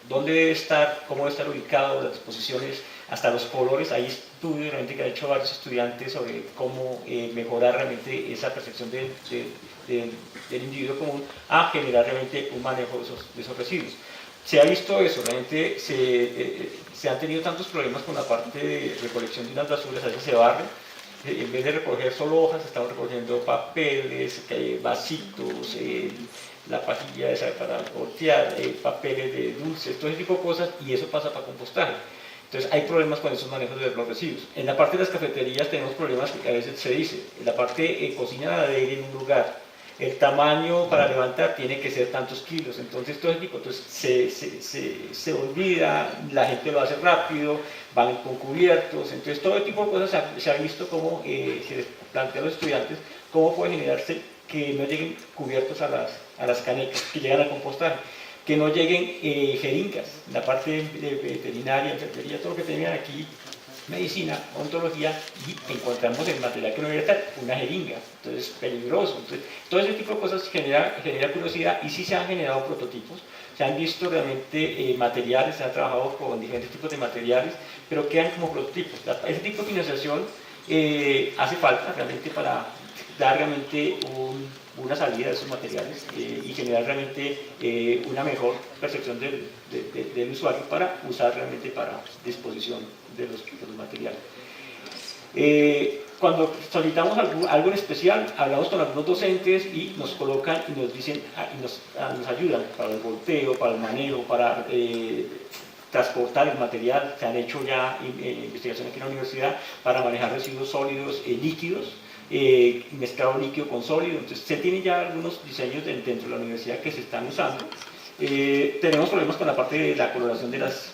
dónde debe estar, cómo debe estar ubicado, las disposiciones, hasta los colores. Hay estudios realmente que han hecho varios estudiantes sobre cómo mejorar realmente esa percepción del individuo común a generar realmente un manejo de esos residuos. Se ha visto eso, realmente se han tenido tantos problemas con la parte de recolección de unas basuras, a veces se barren. En vez de recoger solo hojas, estamos recogiendo papeles, vasitos, la pajilla esa para voltear, papeles de dulces, todo ese tipo de cosas, y eso pasa para compostaje. Entonces hay problemas con esos manejos de los residuos. En la parte de las cafeterías tenemos problemas que a veces se dice, en la parte cocina de ir en un lugar, el tamaño para levantar tiene que ser tantos kilos, entonces todo ese tipo, entonces se olvida, la gente lo hace rápido, van con cubiertos, entonces todo tipo de cosas se ha visto cómo se les plantea a los estudiantes cómo puede generarse que no lleguen cubiertos a las canecas, que llegan al compostaje, que no lleguen jeringas, la parte de veterinaria, enfermería, todo lo que tenían aquí, medicina, ontología, y encontramos el material que no debería estar, una jeringa, entonces peligroso. Entonces, todo ese tipo de cosas genera curiosidad, y sí se han generado prototipos, se han visto realmente materiales, se ha trabajado con diferentes tipos de materiales, pero quedan como prototipos. Ese tipo de financiación hace falta realmente para dar realmente una salida de esos materiales y generar realmente una mejor percepción del usuario para usar realmente para disposición de los materiales. Cuando solicitamos algo en especial, hablamos con algunos docentes y nos colocan y nos dicen, nos ayudan para el volteo, para el manejo, para transportar el material. Se han hecho ya investigaciones aquí en la universidad para manejar residuos sólidos, líquidos, mezclado líquido con sólido. Entonces se tienen ya algunos diseños dentro de la universidad que se están usando. Tenemos problemas con la parte de la coloración de los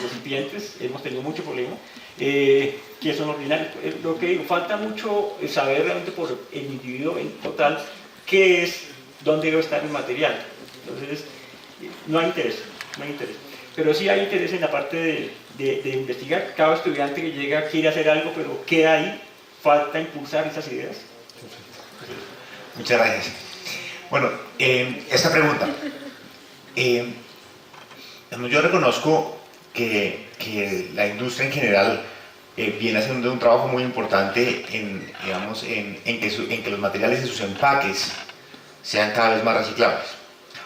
recipientes, hemos tenido mucho problema, que son ordinarios. Lo que digo, falta mucho saber realmente por el individuo en total qué es, dónde debe estar el material. Entonces, no hay interés. Pero sí hay interés en la parte de investigar. Cada estudiante que llega quiere hacer algo, pero queda ahí, falta impulsar esas ideas. Muchas gracias. Bueno, esta pregunta. Yo reconozco que la industria en general viene haciendo un trabajo muy importante en que los materiales de sus empaques sean cada vez más reciclables.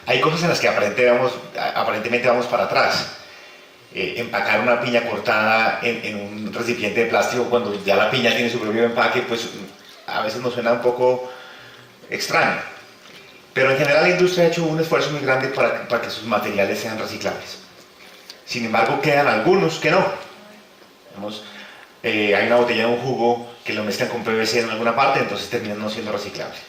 Hay cosas en las que aparentemente vamos para atrás. Empacar una piña cortada en un recipiente de plástico cuando ya la piña tiene su propio empaque, pues a veces nos suena un poco extraño. Pero en general la industria ha hecho un esfuerzo muy grande para que sus materiales sean reciclables. Sin embargo, quedan algunos que no. Hay una botella de un jugo que lo mezclan con PVC en alguna parte, entonces terminan no siendo reciclables.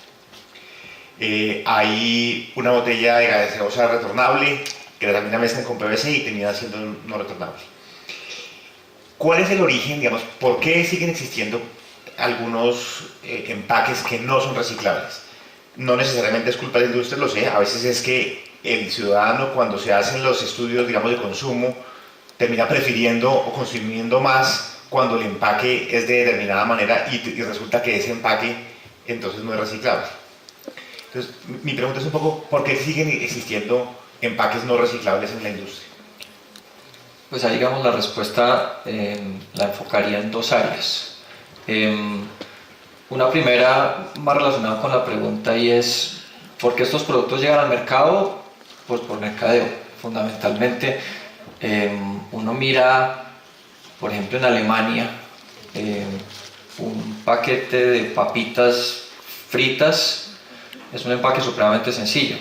Hay una botella de gaseosa retornable que también la mezclan con PVC y termina siendo no retornable. ¿Cuál es el origen, por qué siguen existiendo algunos empaques que no son reciclables? No necesariamente es culpa de la industria, lo sé, a veces es que el ciudadano, cuando se hacen los estudios, de consumo, termina prefiriendo o consumiendo más cuando el empaque es de determinada manera y resulta que ese empaque entonces no es reciclable. Entonces, mi pregunta es un poco, ¿por qué siguen existiendo empaques no reciclables en la industria? Pues ahí, la respuesta la enfocaría en dos áreas. Una primera más relacionada con la pregunta, y es ¿por qué estos productos llegan al mercado? Pues por mercadeo, fundamentalmente. Uno mira Por ejemplo, en Alemania, un paquete de papitas fritas es un empaque supremamente sencillo.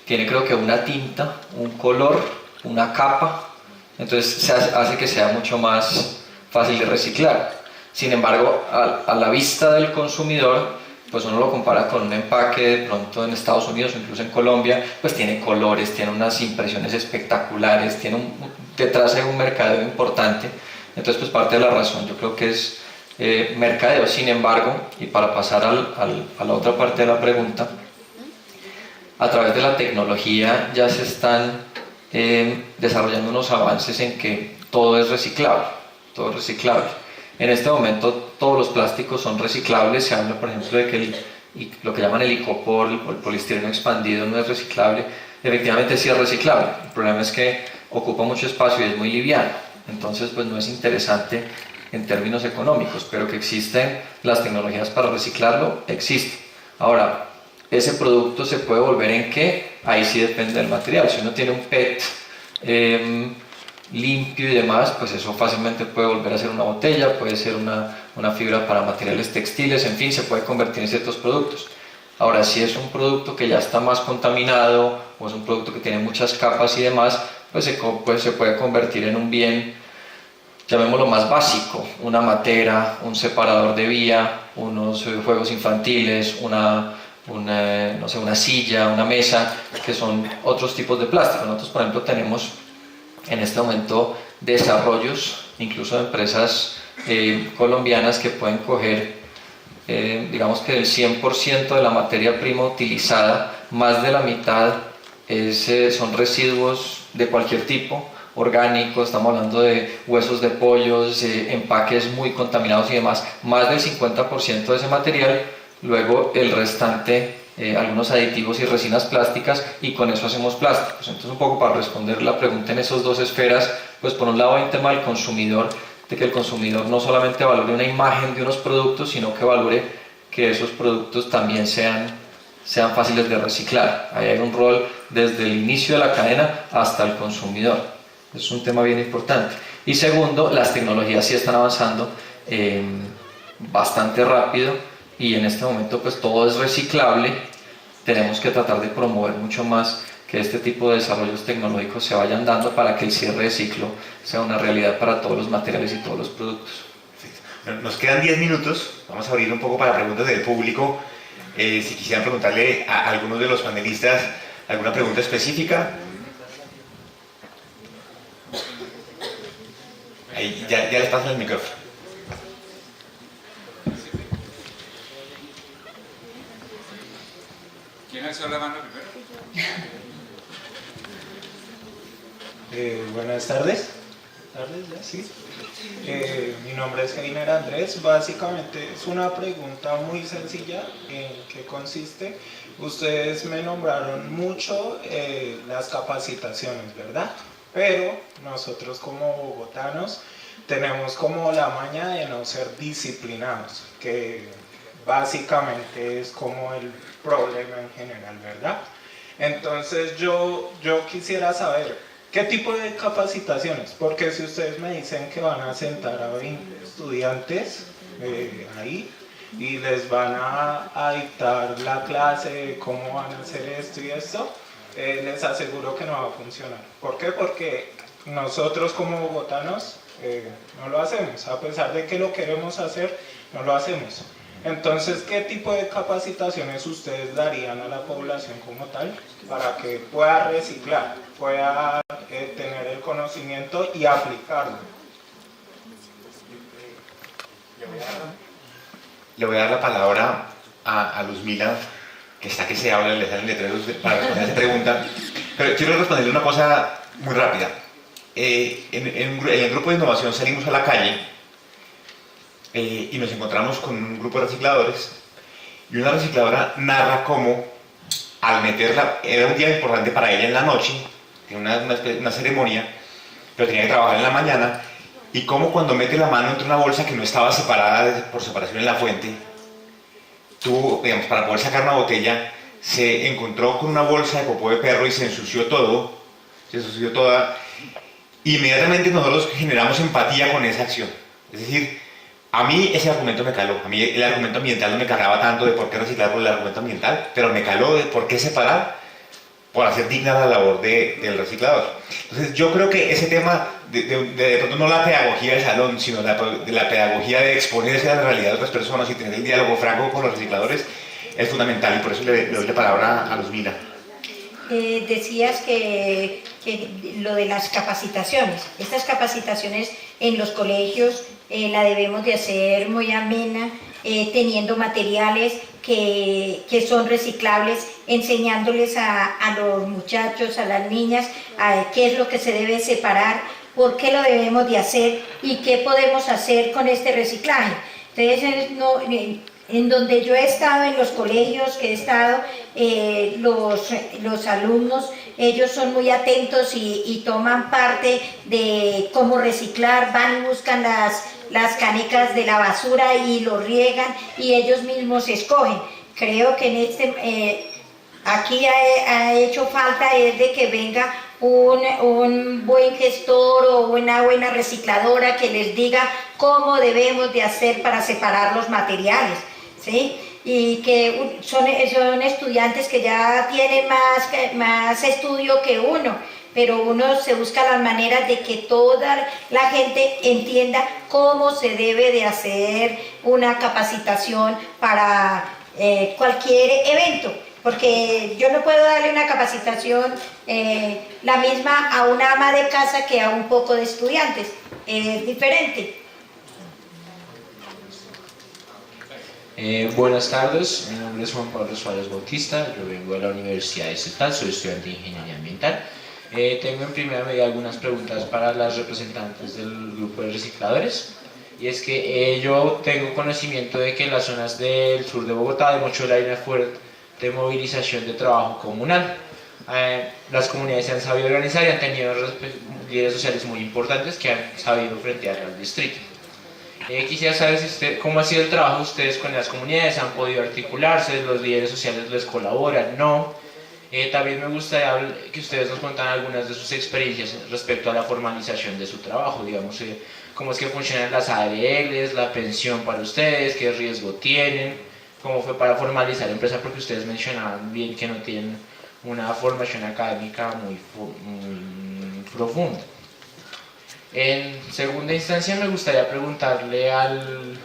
Tiene, creo que, una tinta, un color, una capa, entonces hace que sea mucho más fácil de reciclar. Sin embargo, a la vista del consumidor, pues uno lo compara con un empaque de pronto en Estados Unidos o incluso en Colombia, pues tiene colores, tiene unas impresiones espectaculares, tiene detrás hay un mercadeo importante. Entonces, pues parte de la razón yo creo que es mercadeo. Sin embargo, y para pasar a la otra parte de la pregunta, a través de la tecnología ya se están desarrollando unos avances en que todo es reciclable, todo es reciclable. En este momento todos los plásticos son reciclables. Se habla, por ejemplo, de que lo que llaman el icopor, el poliestireno expandido, no es reciclable. Efectivamente sí es reciclable, el problema es que ocupa mucho espacio y es muy liviano, entonces pues no es interesante en términos económicos, pero que existen las tecnologías para reciclarlo, existen. Ahora, ese producto se puede volver ¿en qué? Ahí sí depende del material. Si uno tiene un PET limpio y demás, pues eso fácilmente puede volver a ser una botella, puede ser una fibra para materiales textiles, en fin, se puede convertir en ciertos productos. Ahora, si es un producto que ya está más contaminado o es un producto que tiene muchas capas y demás, pues se puede convertir en un bien, llamémoslo más básico, una matera, un separador de vía, unos juegos infantiles, no sé, una silla, una mesa, que son otros tipos de plástico. Nosotros, por ejemplo, tenemos en este momento desarrollos, incluso de empresas colombianas que pueden coger, digamos que del 100% de la materia prima utilizada, más de la mitad son residuos de cualquier tipo, orgánicos, estamos hablando de huesos de pollos, empaques muy contaminados y demás, más del 50% de ese material, luego el restante, algunos aditivos y resinas plásticas, y con eso hacemos plásticos. Entonces, un poco para responder la pregunta en esas dos esferas, pues por un lado hay un tema del consumidor, de que el consumidor no solamente valore una imagen de unos productos, sino que valore que esos productos también sean fáciles de reciclar. Ahí hay un rol desde el inicio de la cadena hasta el consumidor. Es un tema bien importante. Y segundo, las tecnologías sí están avanzando bastante rápido, y en este momento pues todo es reciclable. Tenemos que tratar de promover mucho más que este tipo de desarrollos tecnológicos se vayan dando para que el cierre de ciclo sea una realidad para todos los materiales y todos los productos. Nos quedan 10 minutos, vamos a abrir un poco para preguntas del público. Si quisieran preguntarle a algunos de los panelistas alguna pregunta específica. Ahí, ya les paso el micrófono. ¿Quién alzó la mano primero? Buenas tardes. ¿Sí? Mi nombre es Heiner Andrés. Básicamente es una pregunta muy sencilla. ¿En qué consiste? Ustedes me nombraron mucho las capacitaciones, ¿verdad? Pero nosotros como bogotanos tenemos como la maña de no ser disciplinados, que básicamente es como el problema en general, ¿verdad? Entonces yo quisiera saber qué tipo de capacitaciones, porque si ustedes me dicen que van a sentar a 20 estudiantes ahí y les van a dictar la clase de cómo van a hacer esto y esto, les aseguro que no va a funcionar. ¿Por qué? Porque nosotros como bogotanos no lo hacemos, a pesar de que lo queremos hacer, no lo hacemos. Entonces, ¿qué tipo de capacitaciones ustedes darían a la población como tal para que pueda reciclar, pueda tener el conocimiento y aplicarlo? Le voy a dar la palabra a Luzmila, que está que se habla, le salen letreros para responder a esa pregunta. Pero quiero responderle una cosa muy rápida. En el grupo de innovación salimos a la calle y nos encontramos con un grupo de recicladores, y una recicladora narra cómo al meterla, era un día importante para ella en la noche, tenía una ceremonia, pero tenía que trabajar en la mañana, y cómo cuando mete la mano entre una bolsa que no estaba separada por separación en la fuente, digamos, para poder sacar una botella, se encontró con una bolsa de popó de perro y se ensució toda, inmediatamente nosotros generamos empatía con esa acción. Es decir, a mí ese argumento me caló, a mí el argumento ambiental no me calaba tanto de por qué reciclar por el argumento ambiental, pero me caló de por qué separar por hacer digna la labor del reciclador. Entonces yo creo que ese tema, de pronto no la pedagogía del salón, sino de la pedagogía de exponerse a la realidad de otras personas y tener el diálogo franco con los recicladores es fundamental, y por eso le doy la palabra a Luzmila. Decías que lo de las capacitaciones, estas capacitaciones en los colegios la debemos de hacer muy amena, teniendo materiales que son reciclables, enseñándoles a los muchachos, a las niñas, qué es lo que se debe separar, por qué lo debemos de hacer y qué podemos hacer con este reciclaje. Entonces, en donde yo he estado, en los colegios que he estado, los alumnos, ellos son muy atentos y toman parte de cómo reciclar, van y buscan las canecas de la basura y lo riegan y ellos mismos escogen. Creo que aquí ha hecho falta es de que venga un buen gestor o una buena recicladora que les diga cómo debemos de hacer para separar los materiales, ¿sí? Y que son estudiantes que ya tienen más estudio que uno, pero uno se busca las maneras de que toda la gente entienda cómo se debe de hacer una capacitación para cualquier evento, porque yo no puedo darle una capacitación la misma a una ama de casa que a un poco de estudiantes, es diferente. Buenas tardes, mi nombre es Juan Pablo Suárez Bautista, yo vengo de la Universidad de Estatal, soy estudiante de Ingeniería Ambiental. Tengo en primera medida algunas preguntas para las representantes del grupo de recicladores, y es que yo tengo conocimiento de que en las zonas del sur de Bogotá, de Mochuela, hay una fuerte movilización de trabajo comunal. Las comunidades se han sabido organizar y han tenido líderes sociales muy importantes que han sabido frentear al distrito. Quisiera saber cómo ha sido el trabajo de ustedes con las comunidades, han podido articularse, los líderes sociales les colaboran, no. También me gustaría que ustedes nos contaran algunas de sus experiencias respecto a la formalización de su trabajo, digamos, cómo es que funcionan las ARLs, la pensión para ustedes, qué riesgo tienen, cómo fue para formalizar la empresa, porque ustedes mencionaban bien que no tienen una formación académica muy profunda. En segunda instancia me gustaría preguntarle al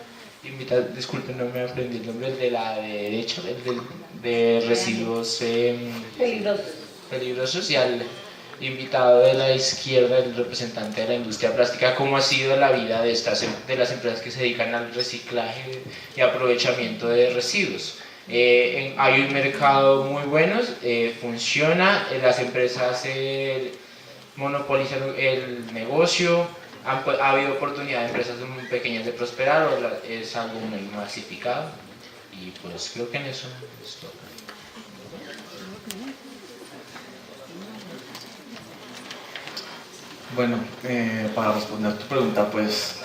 invitado, disculpen, no me aprendí el nombre, el de la derecha, el de residuos peligrosos, y al invitado de la izquierda, el representante de la industria plástica, cómo ha sido la vida de las empresas que se dedican al reciclaje y aprovechamiento de residuos. Hay un mercado muy bueno, funciona, las empresas monopolizan el negocio, ha habido oportunidad de empresas muy pequeñas de prosperar, o es algo muy masificado, y pues creo que en eso es todo. Bueno, para responder tu pregunta, pues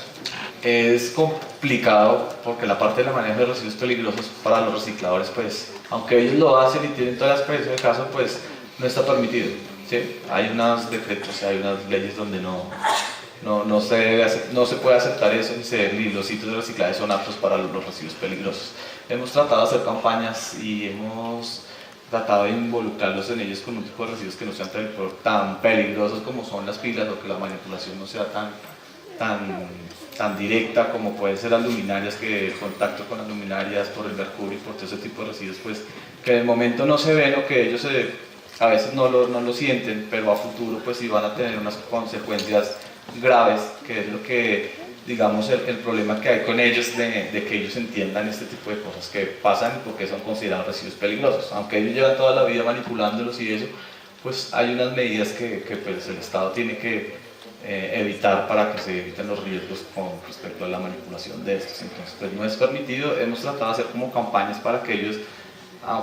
es complicado porque la parte de la manejo de residuos peligrosos para los recicladores, pues aunque ellos lo hacen y tienen toda la experiencia del caso, pues no está permitido. ¿Sí? Hay unos decretos, hay unas leyes donde no se puede aceptar eso, ni los sitios de reciclaje son aptos para los residuos peligrosos. Hemos tratado de hacer campañas y hemos tratado de involucrarlos en ellos con un tipo de residuos que no sean tan peligrosos como son las pilas, o que la manipulación no sea tan directa como pueden ser las luminarias, que el contacto con las luminarias por el mercurio y por todo ese tipo de residuos, pues que en el momento no se ven, o que ellos a veces no lo sienten, pero a futuro pues sí van a tener unas consecuencias graves, que es lo que, digamos, el problema que hay con ellos, de que ellos entiendan este tipo de cosas que pasan porque son considerados residuos peligrosos. Aunque ellos llevan toda la vida manipulándolos y eso, pues hay unas medidas que pues, el Estado tiene que evitar para que se eviten los riesgos con respecto a la manipulación de estos. Entonces pues no es permitido. Hemos tratado de hacer como campañas para que ellos,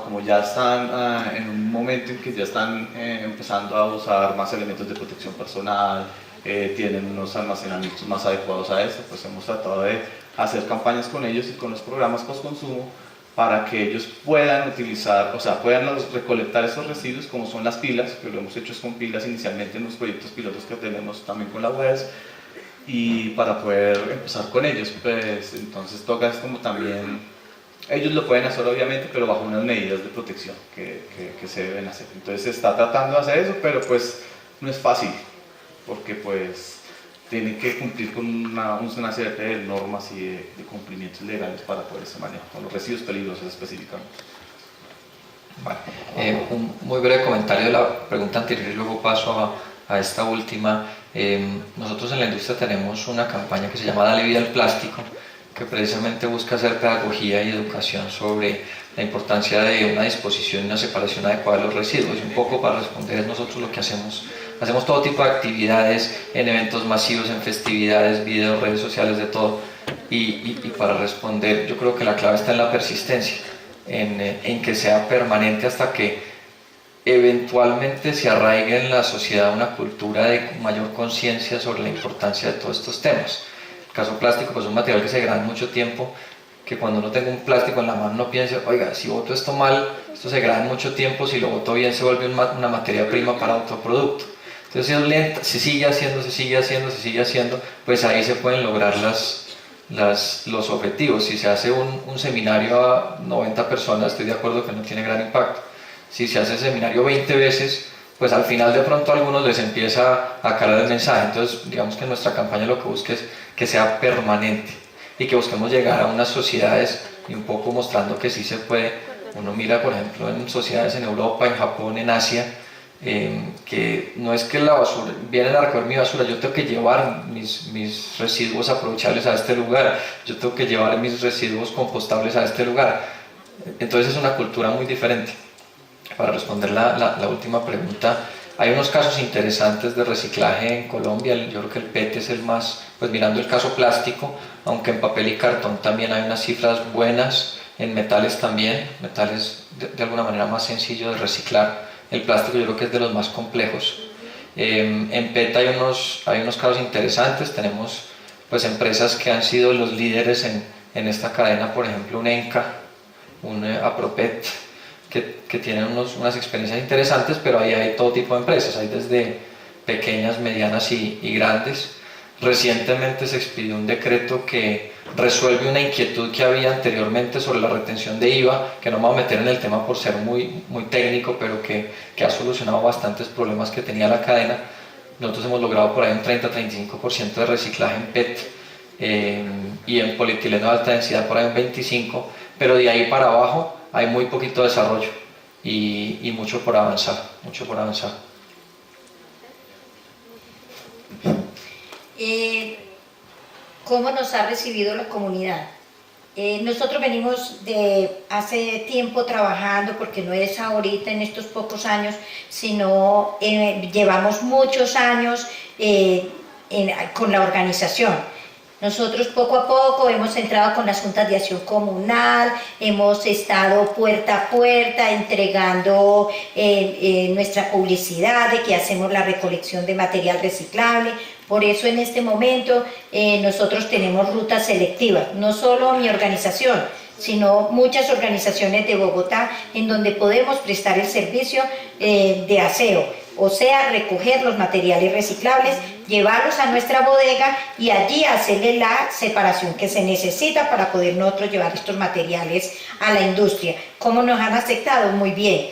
como ya están en un momento en que ya están empezando a usar más elementos de protección personal, tienen unos almacenamientos más adecuados a eso, pues hemos tratado de hacer campañas con ellos y con los programas post-consumo para que ellos puedan utilizar, o sea, puedan recolectar esos residuos como son las pilas, que lo hemos hecho con pilas inicialmente en los proyectos pilotos que tenemos también con la UAS, y para poder empezar con ellos, pues entonces toca es como también, ellos lo pueden hacer obviamente, pero bajo unas medidas de protección que se deben hacer. Entonces se está tratando de hacer eso, pero pues no es fácil, porque pues tienen que cumplir con una serie de normas y de cumplimientos legales para poder ese manejo, con los residuos peligrosos específicamente. Vale. Un muy breve comentario de la pregunta anterior y luego paso a esta última. Nosotros en la industria tenemos una campaña que se llama Dale Vida al Plástico, que precisamente busca hacer pedagogía y educación sobre la importancia de una disposición y una separación adecuada de los residuos. Y un poco para responder, nosotros lo que hacemos todo tipo de actividades en eventos masivos, en festividades, videos, redes sociales, de todo. Y para responder, yo creo que la clave está en la persistencia, en que sea permanente hasta que eventualmente se arraigue en la sociedad una cultura de mayor conciencia sobre la importancia de todos estos temas. El caso plástico pues es un material que se degrada mucho tiempo, que cuando uno tenga un plástico en la mano no piense, oiga, si boto esto mal, esto se degrada en mucho tiempo, si lo boto bien se vuelve una materia prima para otro producto. Entonces si es lenta, se sigue haciendo, pues ahí se pueden lograr los objetivos. Si se hace un seminario a 90 personas, estoy de acuerdo que no tiene gran impacto. Si se hace el seminario 20 veces, pues al final de pronto a algunos les empieza a calar el mensaje. Entonces digamos que nuestra campaña lo que busca es que sea permanente y que busquemos llegar a unas sociedades y un poco mostrando que sí se puede. Uno mira por ejemplo en sociedades en Europa, en Japón, en Asia, que no es que la basura, vienen a recoger mi basura, yo tengo que llevar mis residuos aprovechables a este lugar, yo tengo que llevar mis residuos compostables a este lugar. Entonces es una cultura muy diferente. Para responder la última pregunta, hay unos casos interesantes de reciclaje en Colombia. Yo creo que el PET es el más, pues mirando el caso plástico, aunque en papel y cartón también hay unas cifras buenas, en metales también, metales de alguna manera más sencillo de reciclar. El plástico yo creo que es de los más complejos. En PET hay unos casos interesantes. Tenemos pues empresas que han sido los líderes en esta cadena, por ejemplo un ENCA, un Apropet, que tienen unas experiencias interesantes, pero ahí hay todo tipo de empresas, hay desde pequeñas, medianas y grandes. Recientemente se expidió un decreto que resuelve una inquietud que había anteriormente sobre la retención de IVA, que no me voy a meter en el tema por ser muy técnico, pero que ha solucionado bastantes problemas que tenía la cadena. Nosotros hemos logrado por ahí un 30-35% de reciclaje en PET, y en polietileno de alta densidad por ahí un 25%, pero de ahí para abajo hay muy poquito desarrollo y mucho por avanzar, ¿Cómo nos ha recibido la comunidad? Nosotros venimos de hace tiempo trabajando, porque no es ahorita en estos pocos años, sino llevamos muchos años con la organización. Nosotros poco a poco hemos entrado con las juntas de acción comunal, hemos estado puerta a puerta entregando nuestra publicidad de que hacemos la recolección de material reciclable. Por eso en este momento nosotros tenemos rutas selectivas, no solo mi organización, sino muchas organizaciones de Bogotá en donde podemos prestar el servicio de aseo. O sea, recoger los materiales reciclables, llevarlos a nuestra bodega y allí hacerle la separación que se necesita para poder nosotros llevar estos materiales a la industria. ¿Cómo nos han aceptado? Muy bien.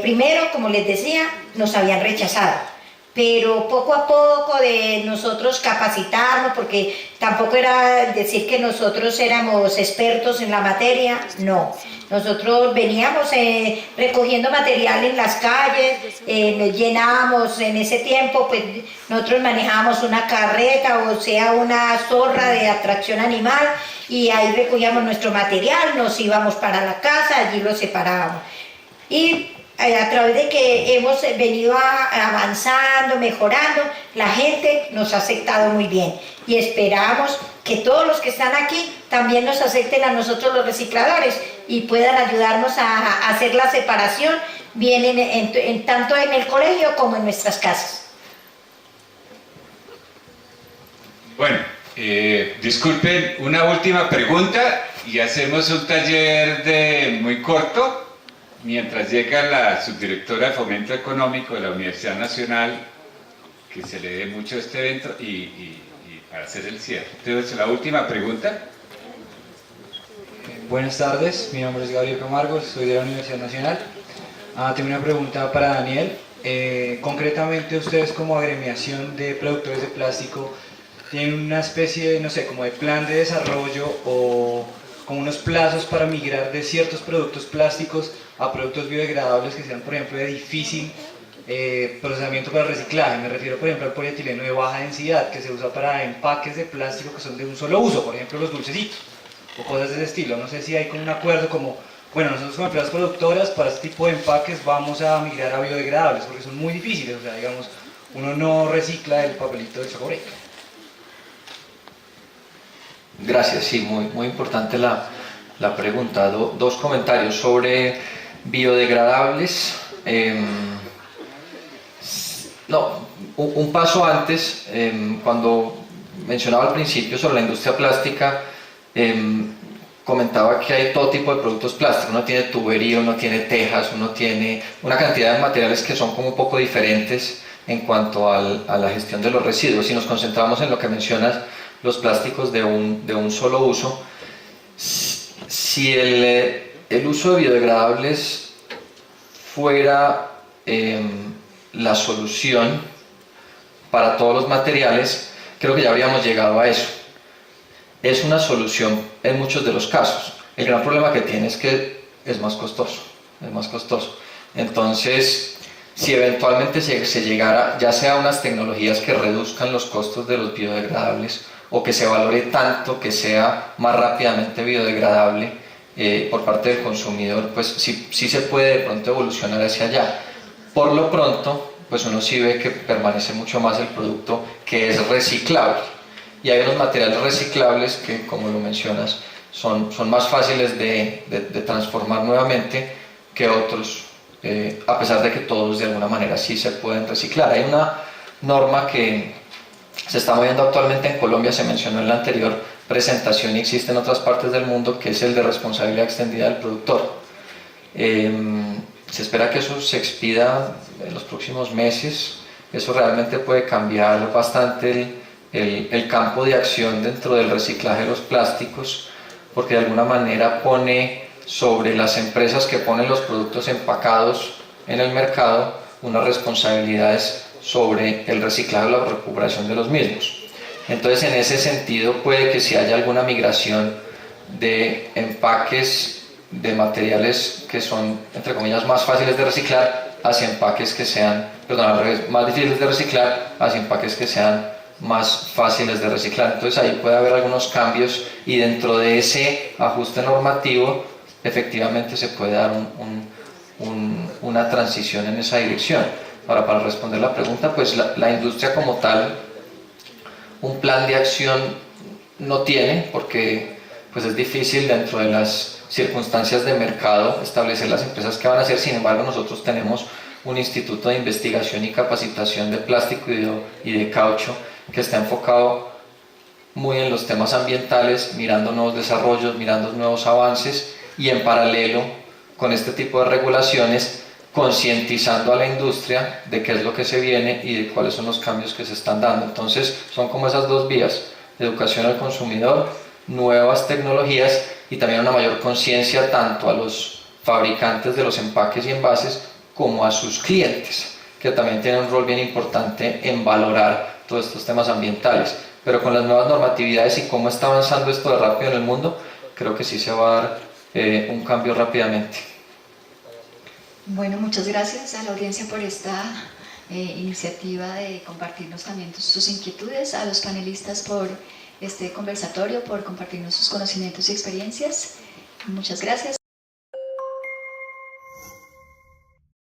Primero, como les decía, nos habían rechazado. Pero poco a poco de nosotros capacitarnos, porque tampoco era decir que nosotros éramos expertos en la materia, no. Nosotros veníamos recogiendo material en las calles, llenábamos en ese tiempo, pues nosotros manejábamos una carreta, o sea, una zorra de atracción animal, y ahí recogíamos nuestro material, nos íbamos para la casa, allí lo separábamos. Y a través de que hemos venido avanzando, mejorando, la gente nos ha aceptado muy bien y esperamos que todos los que están aquí también nos acepten a nosotros los recicladores y puedan ayudarnos a hacer la separación bien tanto en el colegio como en nuestras casas. Bueno, disculpen, una última pregunta y hacemos un taller muy corto, mientras llega la subdirectora de Fomento Económico de la Universidad Nacional, que se le dé mucho a este evento, y para hacer el cierre. Entonces, la última pregunta. Buenas tardes, mi nombre es Gabriel Camargo, soy de la Universidad Nacional. Tengo una pregunta para Daniel. Concretamente, ustedes como agremiación de productores de plástico, ¿tienen una especie de, no sé, como de plan de desarrollo o como unos plazos para migrar de ciertos productos plásticos a productos biodegradables que sean, por ejemplo, de difícil procesamiento para reciclaje? Me refiero, por ejemplo, al polietileno de baja densidad que se usa para empaques de plástico que son de un solo uso, por ejemplo, los dulcecitos o cosas de ese estilo. No sé si hay como un acuerdo como, bueno, nosotros como empresas productoras para este tipo de empaques vamos a migrar a biodegradables porque son muy difíciles, o sea, digamos, uno no recicla el papelito de Chocobrick. Gracias, sí, muy importante la pregunta. Dos comentarios sobre biodegradables. Un paso antes, cuando mencionaba al principio sobre la industria plástica, comentaba que hay todo tipo de productos plásticos. Uno tiene tubería, uno tiene tejas, uno tiene una cantidad de materiales que son como un poco diferentes en cuanto a la gestión de los residuos. Si nos concentramos en lo que mencionas, los plásticos de un solo uso, si el uso de biodegradables fuera la solución para todos los materiales, creo que ya habríamos llegado a eso. Es una solución en muchos de los casos. El gran problema que tiene es que es más costoso. Entonces, si eventualmente se llegara ya sea a unas tecnologías que reduzcan los costos de los biodegradables o que se valore tanto que sea más rápidamente biodegradable por parte del consumidor, pues sí se puede de pronto evolucionar hacia allá. Por lo pronto, pues uno sí ve que permanece mucho más el producto que es reciclable. Y hay unos materiales reciclables que, como lo mencionas, son más fáciles de transformar nuevamente que otros, a pesar de que todos de alguna manera sí se pueden reciclar. Hay una norma que se está moviendo actualmente en Colombia, se mencionó en la anterior presentación y existe en otras partes del mundo, que es el de responsabilidad extendida del productor. Se espera que eso se expida en los próximos meses. Eso realmente puede cambiar bastante el campo de acción dentro del reciclaje de los plásticos, porque de alguna manera pone sobre las empresas que ponen los productos empacados en el mercado unas responsabilidades sobre el reciclaje o la recuperación de los mismos. Entonces, en ese sentido, puede que si haya alguna migración de empaques de materiales que son, entre comillas, más fáciles de reciclar hacia empaques que sean, perdón, al revés, más difíciles de reciclar hacia empaques que sean más fáciles de reciclar. Entonces ahí puede haber algunos cambios y dentro de ese ajuste normativo efectivamente se puede dar una transición en esa dirección. Ahora, para responder la pregunta, pues la industria como tal un plan de acción no tiene, porque pues es difícil dentro de las circunstancias de mercado establecer las empresas que van a hacer. Sin embargo, nosotros tenemos un instituto de investigación y capacitación de plástico y de caucho que está enfocado muy en los temas ambientales, mirando nuevos desarrollos, mirando nuevos avances y en paralelo con este tipo de regulaciones concientizando a la industria de qué es lo que se viene y de cuáles son los cambios que se están dando. Entonces son como esas dos vías: educación al consumidor, nuevas tecnologías y también una mayor conciencia tanto a los fabricantes de los empaques y envases como a sus clientes, que también tienen un rol bien importante en valorar todos estos temas ambientales. Pero con las nuevas normatividades y cómo está avanzando esto de rápido en el mundo, creo que sí se va a dar un cambio rápidamente. Bueno, muchas gracias a la audiencia por esta iniciativa de compartirnos también sus inquietudes, a los panelistas por este conversatorio, por compartirnos sus conocimientos y experiencias. Muchas gracias.